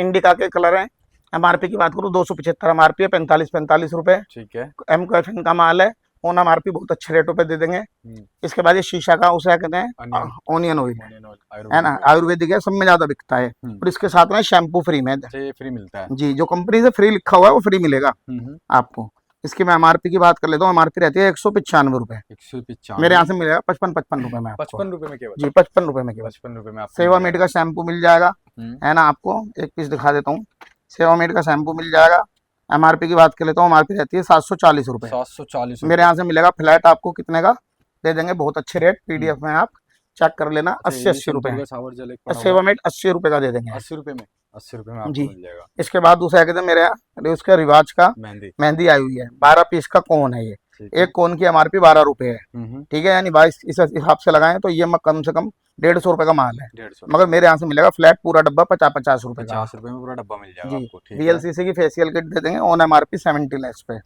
इंडिका के कलर है, एमआरपी की बात करूँ 275 एमआरपी है, 45 रुपए। ठीक है। एम कैफिन का माल है, ओन एमआरपी बहुत अच्छे रेटों पे दे देंगे। इसके बाद ये शीशा का उसे कहते हैं ऑनियन ऑयल है ना, आयुर्वेदिक है, सब में ज्यादा बिकता है। और इसके साथ में शैम्पू फ्री में फ्री मिलता है जी, जो कंपनी से फ्री लिखा हुआ है वो फ्री मिलेगा आपको। इसकी मैं एमआरपी की बात कर लेता हूँ, एमआरपी रहती है 195 रुपए। 195 मेरे यहाँ से मिलेगा 55 रुपए में। 55 रुपए में केवल जी, 55 रुपए में केवल। 55 रुपए में आपको सेवा मेड का शैम्पू मिल जाएगा है ना, आपको एक पीस दिखा देता हूँ। सेवा मेड का शैम्पू मिल जाएगा। एमआरपी की बात कर लेता हूँ, एमआरपी रहती है 740 रुपए। 740 मेरे यहाँ से मिलेगा फ्लैट आपको कितने का दे देंगे, बहुत अच्छे रेट। पीडीएफ में आप चेक कर लेना, 80 रुपए। सेवा मेड 80 रुपए का दे देंगे। 80 रुपए में, 80 रुपए में आपको जी मिल जाएगा। इसके बाद दूसरा कहते हैं मेरे यहाँ उसका रिवाज का मेहंदी आई हुई है, 12 पीस का कोन है ये। एक कोन की एमआरपी 12 रुपए है, ठीक है, यानी 22 इस हिसाब से लगाएं तो ये कम से कम 150 रुपए का माल है। मगर मेरे यहाँ से मिलेगा फ्लैट पूरा डब्बा 50 रुपए का। 50 रुपए में पूरा डब्बा मिल जाएगा आपको। ठीक है। VLCC की फेशियल किट दे देंगे ऑन एमआरपी 70 लेस पे।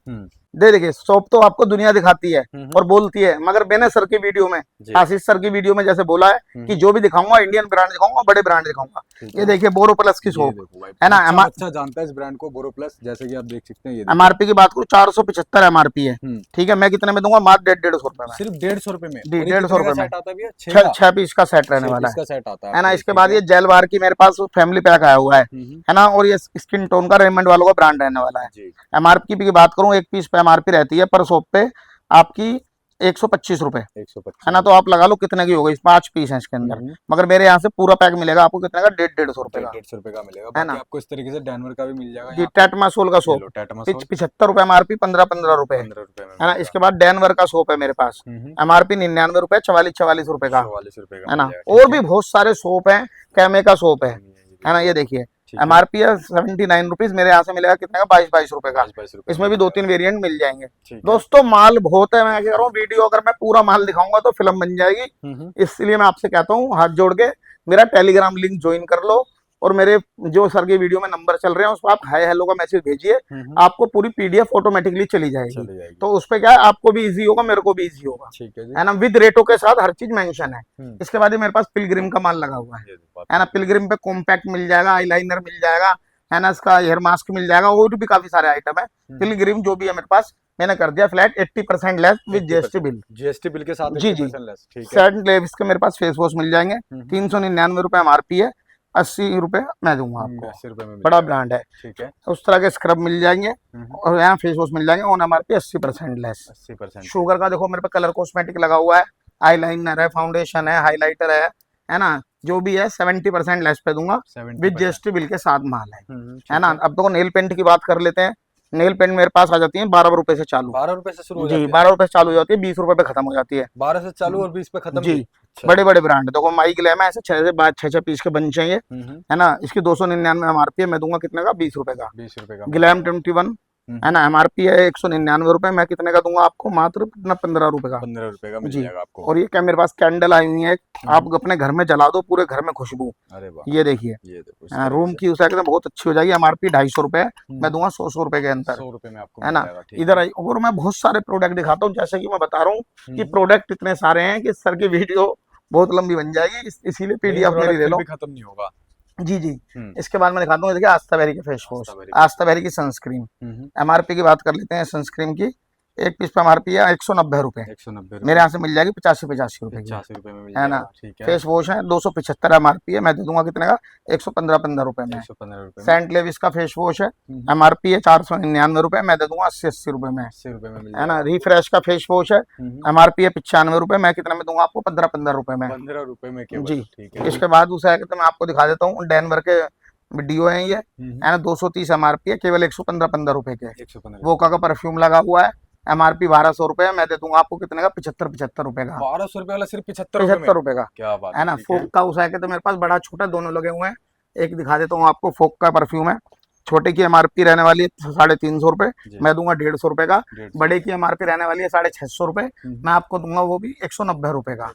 दे देखिए, शॉप तो आपको दुनिया दिखाती है और बोलती है, मगर मैंने सर की वीडियो में, आशीष सर की वीडियो में जैसे बोला है कि जो भी दिखाऊंगा इंडियन ब्रांड दिखाऊंगा, बड़े ब्रांड दिखाऊंगा। ये देखिए बोरो प्लस की शॉप है ना, अच्छा जानता है इस ब्रांड को, बोरो प्लस, जैसे कि आप देख सकते हैं। एमआरपी की बात करूँ 475 एमआरपी है, ठीक है। मैं कितने में दूंगा, मात्र 150 रुपए में, सिर्फ 150 रुपए में। 150 रुपए में आता है 6 पीस का सेट रहने वाला है ना। इसके बाद ये जेल बार की मेरे पास फैमिली पैक आया हुआ है ना, और ये स्किन टोन का रेमंड वालों का ब्रांड रहने वाला है। एमआरपी की बात करूँ, एक पीस पे एमआरपी रहती है पर शॉप पे आपकी 125 रुपए है ना, तो आप लगा लो कितने की हो गई, 5 पीस है इसके अंदर। मगर मेरे यहाँ से पूरा पैक मिलेगा आपको कितने का, 150 रुपए का। 150 रुपए का मिलेगा है ना। आपको इस तरीके से डैनवर का भी मिल जाएगा जी, टैटमासोल का सोप 75 रुपए एमआरपी, 15 रुपए है ना। इसके बाद डैनवर का सोप है मेरे पास, एमआरपी 99 रुपए, 44 रुपए का है ना। और भी बहुत सारे सोप है, कैमे का सोप है ना। ये देखिए एमआरपी है 79 रुपीज, मेरे यहाँ से मिलेगा कितने का, 22 रुपए का। इसमें भी 2-3 वेरिएंट मिल जाएंगे। दोस्तों माल बहुत है, मैं कह रहा हूँ वीडियो अगर मैं पूरा माल दिखाऊंगा तो फिल्म बन जाएगी। इसलिए मैं आपसे कहता हूँ हाथ जोड़ के मेरा टेलीग्राम लिंक ज्वाइन कर लो, और मेरे जो सर के वीडियो में नंबर चल रहे हैं उस पर आप हाय हेलो का मैसेज भेजिए, आपको पूरी पीडीएफ ऑटोमेटिकली चली जाएगी। तो उस पर क्या है, आपको भी इजी होगा, मेरे को भी इजी होगा, है ना। विद रेटो के साथ हर चीज मेंशन है। इसके बाद मेरे पास पिलग्रिम का माल लगा हुआ है ना। पिलग्रिम पे कॉम्पैक्ट मिल जाएगा, आईलाइनर मिल जाएगा है ना, इसका हेयर मास्क मिल जाएगा, और भी काफी सारे आइटम है। पिलग्रिम जो भी है मेरे पास मैंने कर दिया flat 80% less with GST bill. GST bill के साथ जी जी। सेंट लेविस के मेरे पास फेस वॉश मिल जाएंगे, 399 रुपए एमआरपी है, 80 रुपए मैं दूंगा आपको, 80 रुपए में बड़ा ब्रांड है। ठीक है। उस तरह के स्क्रब मिल जाएंगे और यहाँ फेस वॉश मिल जाएंगे ऑन एमआरपी 80% लेस। 80%। शुगर का देखो मेरे पे कलर कॉस्मेटिक लगा हुआ है, आईलाइनर है, फाउंडेशन है, हाइलाइटर है ना, जो भी है 70% लेस पे दूंगा विद जीएसटी बिल के साथ माल है ना। अब तो नेल पेंट की बात कर लेते हैं। नेल पेंट मेरे पास आ जाती है 12 रुपए से चालू, 12 रुपए से शुरू जी, 12 रुपए से चालू हो जाती है, 20 रुपए पे खत्म हो जाती है। 12 से चालू और 20 पे खत्म जी। बड़े बड़े ब्रांड देखो, माई ग्लैम है, ऐसे 6 पीस के बन चाहिए है ना। इसकी 299 एमआरपी है, मैं दूंगा कितने का, 20 रुपए का। 20 रुपए का ग्लैम 21 है ना, एमआरपी है 199 रुपए, मैं कितने का दूंगा आपको, मात्र 15 रुपए का। 15 रुपए का मिल जी। जाएगा आपको। और ये क्या मेरे पास कैंडल आई हुई है, आप अपने घर में जला दो, पूरे घर में खुशबू। अरे वाह, ये देखिए, ये देखो रूम की उस बहुत अच्छी हो जाएगी। एमआरपी 250 रुपए, मैं दूंगा 100 रुपए के अंदर, 100 रुपए में आपको है ना। इधर आई, और मैं बहुत सारे प्रोडक्ट दिखाता हूँ, जैसे कि मैं बता रहा हूँ कि प्रोडक्ट इतने सारे हैं कि सर की वीडियो बहुत लंबी बन जाएगी, इसीलिए पीडीएफ मेरी ले लो, खत्म नहीं होगा। जी जी। इसके बाद मैं दिखाता हूँ, देखिए आस्था बेरी के फेस वॉश, आस्था बेरी की सनस्क्रीन। एमआरपी की बात कर लेते हैं सनस्क्रीन की, एक पीस पे एमआरपी है 190 रुपए, 190 मेरे यहाँ से मिल जाएगी 85 रुपए की, 85 रुपए में मिल है ना। ठीक है। फेस वॉश है 275 एमआरपी है, मैं दे दूंगा कितने का, 115 रुपए में। 115 रुपए। सेंट लेविस का फेस वॉश है, एमआरपी है 499 रुपए, मैं दे दूंगा 80 रुपए में, 80 रुपए में, है ना। रिफ्रेश का फेस वॉश है, एमआरपी है 95 रुपए, मैं कितने में दूंगा आपको, 15 रुपए में, 15 रुपए में जी। इसके बाद दूसरा है, मैं आपको दिखा देता हूँ, डैनवर के वीडियो है ये, है ना, 230 एमआरपी है, केवल 115 रुपए के। वोका का परफ्यूम लगा हुआ है, एमआरपी 1200 रुपए, मैं दे दूंगा आपको कितने का, 75 रुपए का। 1200 रुपए वाला सिर्फ 75 रुपए का, क्या बात है ना। फोक का उस है तो मेरे पास बड़ा छोटा दोनों लगे हुए हैं, एक दिखा देता हूँ आपको, फोक का परफ्यूम है, छोटे की एमआरपी रहने वाली है 350 रुपए, मैं दूंगा 150 रुपए का। बड़े की एमआरपी रहने वाली है 650 रुपए, मैं आपको दूंगा वो भी 190 रुपए का,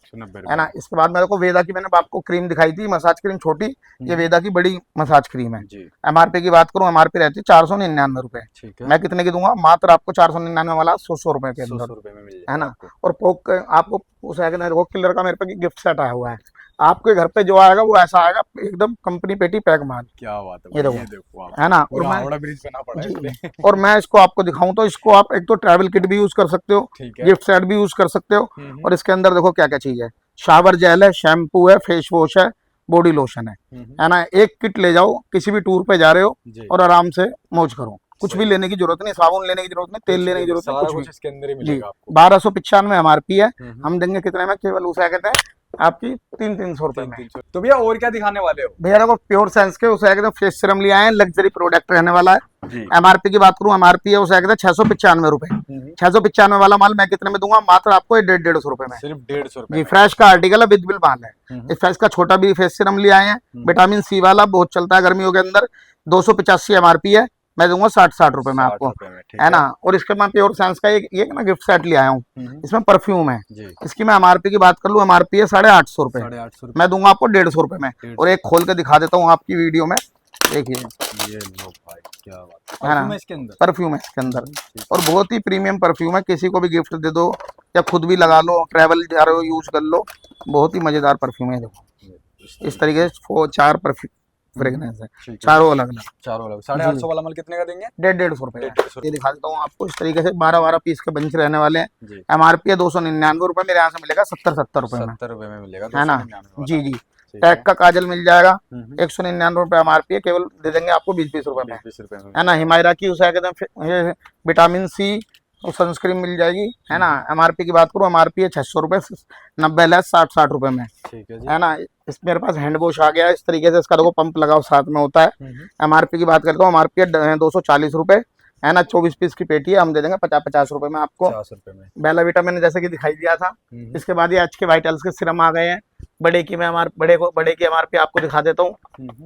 है ना। इसके बाद मेरे को वेदा की, मैंने आपको क्रीम दिखाई थी मसाज क्रीम छोटी, ये वेदा की बड़ी मसाज क्रीम है। एमआरपी की बात करूँ, एमआरपी रहती है 499 रुपए, मैं कितने की दूंगा, मात्र आपको 499 वाला 100 रुपए के अंदर, है ना। और पोक आपको उस किलर का मेरे पे गिफ्ट सेट आया हुआ है, आपके घर पे जो आएगा वो ऐसा आएगा, एकदम कंपनी पेटी पैक माल। क्या बात है, ये देखो, ये देखो आप, है ना। और पूरा मैं हावड़ा ब्रिज बना पड़ा है जी, इसमें। और मैं इसको आपको दिखाऊं तो इसको आप एक तो ट्रैवल किट भी यूज कर सकते हो, ठीक है। गिफ्ट सेट भी यूज कर सकते हो। हम्म, और इसके अंदर देखो क्या क्या चीज है, शावर जेल है, शैम्पू है, फेस वॉश है, बॉडी लोशन है ना। एक किट ले जाओ, किसी भी टूर पे जा रहे हो जी। और आराम से मौज करो। कुछ सही भी है। लेने की जरूरत नहीं, साबुन लेने की जरूरत नहीं, तेल कुछ लेने भी की नहीं, जरूरत नहीं, सारा कुछ भी। कुछ इसके अंदर ही जी, मिलेगा आपको। 1295 MRP है। हम्म। हम देंगे कितने में, केवल उसे कहते हैं आपकी 300 रुपए में। 300। तो भैया और क्या दिखाने वाले हो? भैया देखो प्योर साइंस के उसे कहते हैं फेस सीरम ले आए हैं, लग्जरी प्रोडक्ट रहने वाला है। जी। एमआरपी की बात करूं, एमआरपी है उसे कहते हैं 695 रुपए। 695 वाला माल मैं कितने में दूंगा, मात्र आपको 150 रुपए में। सिर्फ 150 रुपए जी, में। फ्रेश का आर्टिकल है, विद बिल माल है। इस फ्रेश का छोटा भी फेस सीरम ले आए हैं, विटामिन सी वाला, बहुत चलता है गर्मियों के अंदर। 285 एमआरपी है, मैं दूंगा 60 रुपए में 60 आपको, रुपए में, ठीक है ना। और इसके मैं प्योर साइंस का एक ना गिफ्ट सेट ले आया हूँ, इसमें परफ्यूम है। जी। इसकी मैं एमआरपी की बात कर लूं, एमआरपी है 850 रुपए, 850 रुपए। मैं दूंगा आपको 150 रुपए में। और एक खोल के दिखा देता हूँ आपकी वीडियो में, देखिए ये लो भाई, क्या बात है ना, परफ्यूम है इसके अंदर। परफ्यूम है इसके अंदर। और बहुत ही प्रीमियम परफ्यूम है, किसी को भी गिफ्ट दे दो या खुद भी लगा लो, ट्रैवल जा रहे हो यूज कर लो, बहुत ही मजेदार परफ्यूम है। देखो इस तरीके से 4 परफ्यूम फ्रेगनेंस है, ठीक है। चारों अलग अलग, चारों अलग। 850 वाला माल कितने का देंगे? 150 रुपए का। 150 ये दिखा देता हूँ आपको, इस तरीके से 12 पीस के बंच रहने वाले हैं। जी। एमआरपी है 299 रुपए, मेरे यहाँ से मिलेगा 70 रुपए में, 70 रुपए में मिलेगा, है ना। 299 वाला। जी जी, ठीक है। टैग का काजल मिल जाएगा, हम्म। 199 रुपए एमआरपी है, केवल दे देंगे आपको 20 रुपए में, 20 रुपए में, है ना। हिमायरा की उसे कहते हैं विटामिन सी और सनस्क्रीन मिल जाएगी, है ना। एमआरपी की बात करूँ, एमआरपी है 600 रुपए, 90 लेस 60 रुपए में, ठीक है जी। है ना। इस मेरे पास हैंड वॉश आ गया है, इस तरीके से इसका देखो पंप लगाओ साथ में होता है। एमआरपी की बात करता हूँ, एमआरपी है 240 रुपए, है ना। 24 पीस की पेटी है, हम दे देंगे 50 रुपए में आपको। 50 रुपए में। बेला विटा मैंने जैसे कि दिखाई दिया था। इसके बाद ये एच के वाइटल्स के सिरम आ गए हैं, बड़े की मैं बड़े की एमआरपी आपको दिखा देता हूँ,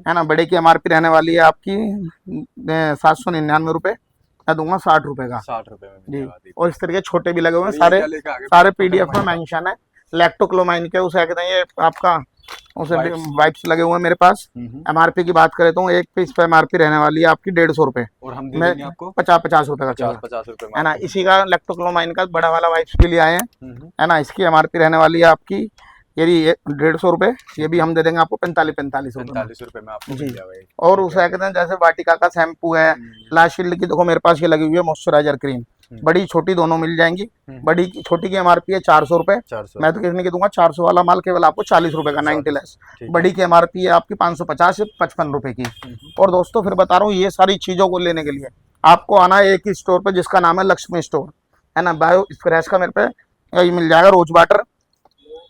है ना। बड़े की एमआरपी रहने वाली है आपकी 799 रुपए, मैं दूंगा 60 रुपए का, 60 रुपए में जी। मिलेगा। और इस तरीके छोटे भी लगे हुए हैं, और ये सारे क्या लेके आ गए? सारे पीडीएफ में मेंशन है। लैक्टोक्लोमाइन के उसे कहते हैं, ये आपका उसे वाइप्स लगे हुए हैं मेरे पास। एमआरपी की बात करें तो एक पीस पे एमआरपी रहने वाली है आपकी 150 रुपए, और हम दे देंगे आपको 50 रुपए का, 50 रुपए में, है ना। इसी का लैक्टोक्लोमाइन का बड़ा वाला वाइप्स भी ले आए हैं, है ना। इसकी एमआरपी रहने वाली है आपकी ये 150 रुपए, ये भी हम दे देंगे आपको 45 रुपए में। 45 रुपए में आपको जी। मिल जाएगा ये। और उसे कहते हैं जैसे वाटिका का शैम्पू है, लाशील्ड की देखो मेरे पास ये लगी हुई है मॉइस्चराइजर क्रीम, बड़ी छोटी दोनों मिल जाएंगी। बड़ी की छोटी की एमआरपी है 400 रुपए, 400। मैं तो कितने की दूंगा, 400 वाला माल केवल आपको 40 रुपए का, 90 लेस। बड़ी की एमआरपी है आपकी 550 से 55 रुपए की। और दोस्तों फिर बता रहा हूँ, ये सारी चीजों को लेने के लिए आपको आना है एक ही स्टोर पे, जिसका नाम है लक्ष्मी स्टोर, है ना। बायो फ्रेश का मेरे पे ये मिल जाएगा, रोज वाटर।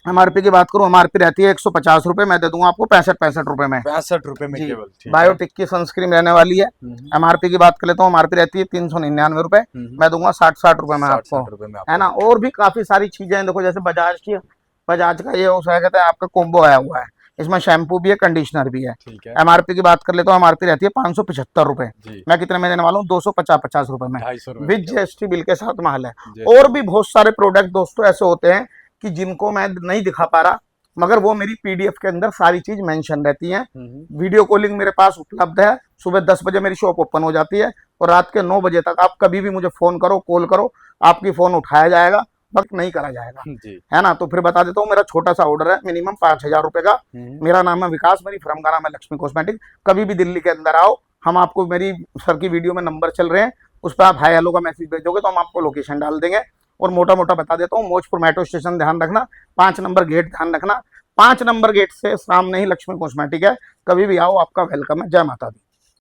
एमआरपी की बात करूं, एमआरपी रहती है 150 रुपए, मैं दे दूंगा आपको 65 रुपए में, 65 रुपए में केवल, ठीक है। बायोटिक की सनस्क्रीन रहने वाली है। एमआरपी की बात कर लेता हूँ, एमआरपी रहती है 399 रुपए, मैं दूंगा 60 रुपए में आपको, है ना। और भी काफी सारी चीजें हैं, देखो जैसे बजाज का ये उसे कहते हैं आपका कोम्बो आया हुआ है, इसमें शैम्पू भी है, कंडीशनर भी है। एमआरपी की बात कर लेता हूँ, एमआरपी रहती है 575 रुपए, मैं कितने में देने वाला हूँ, 250 रुपए में, विद जीएसटी बिल के साथ माल है। और भी बहुत सारे प्रोडक्ट दोस्तों ऐसे होते हैं कि जिनको मैं नहीं दिखा पा रहा, मगर वो मेरी पीडीएफ के अंदर सारी चीज मेंशन रहती है। वीडियो कॉलिंग मेरे पास उपलब्ध है, सुबह 10 बजे मेरी शॉप ओपन हो जाती है और रात के 9 बजे तक आप कभी भी मुझे फोन करो, कॉल करो, आपकी फोन उठाया जाएगा, वक्त नहीं करा जाएगा, है ना। तो फिर बता देता हूँ, मेरा छोटा सा ऑर्डर है, मिनिमम 5000 रुपए का। मेरा नाम है विकास, मेरी फर्म का नाम है लक्ष्मी कॉस्मेटिक। कभी भी दिल्ली के अंदर आओ, हम आपको मेरी सर की वीडियो में नंबर चल रहे हैं, उस पर आप हाई हेलो का मैसेज भेजोगे तो हम आपको लोकेशन डाल देंगे। और मोटा मोटा बता देता हूँ, मौजपुर मेट्रो स्टेशन ध्यान रखना, 5 नंबर गेट ध्यान रखना, 5 नंबर गेट से सामने ही लक्ष्मी कॉस्मेटिक है। कभी भी आओ, आपका वेलकम है। जय माता दी।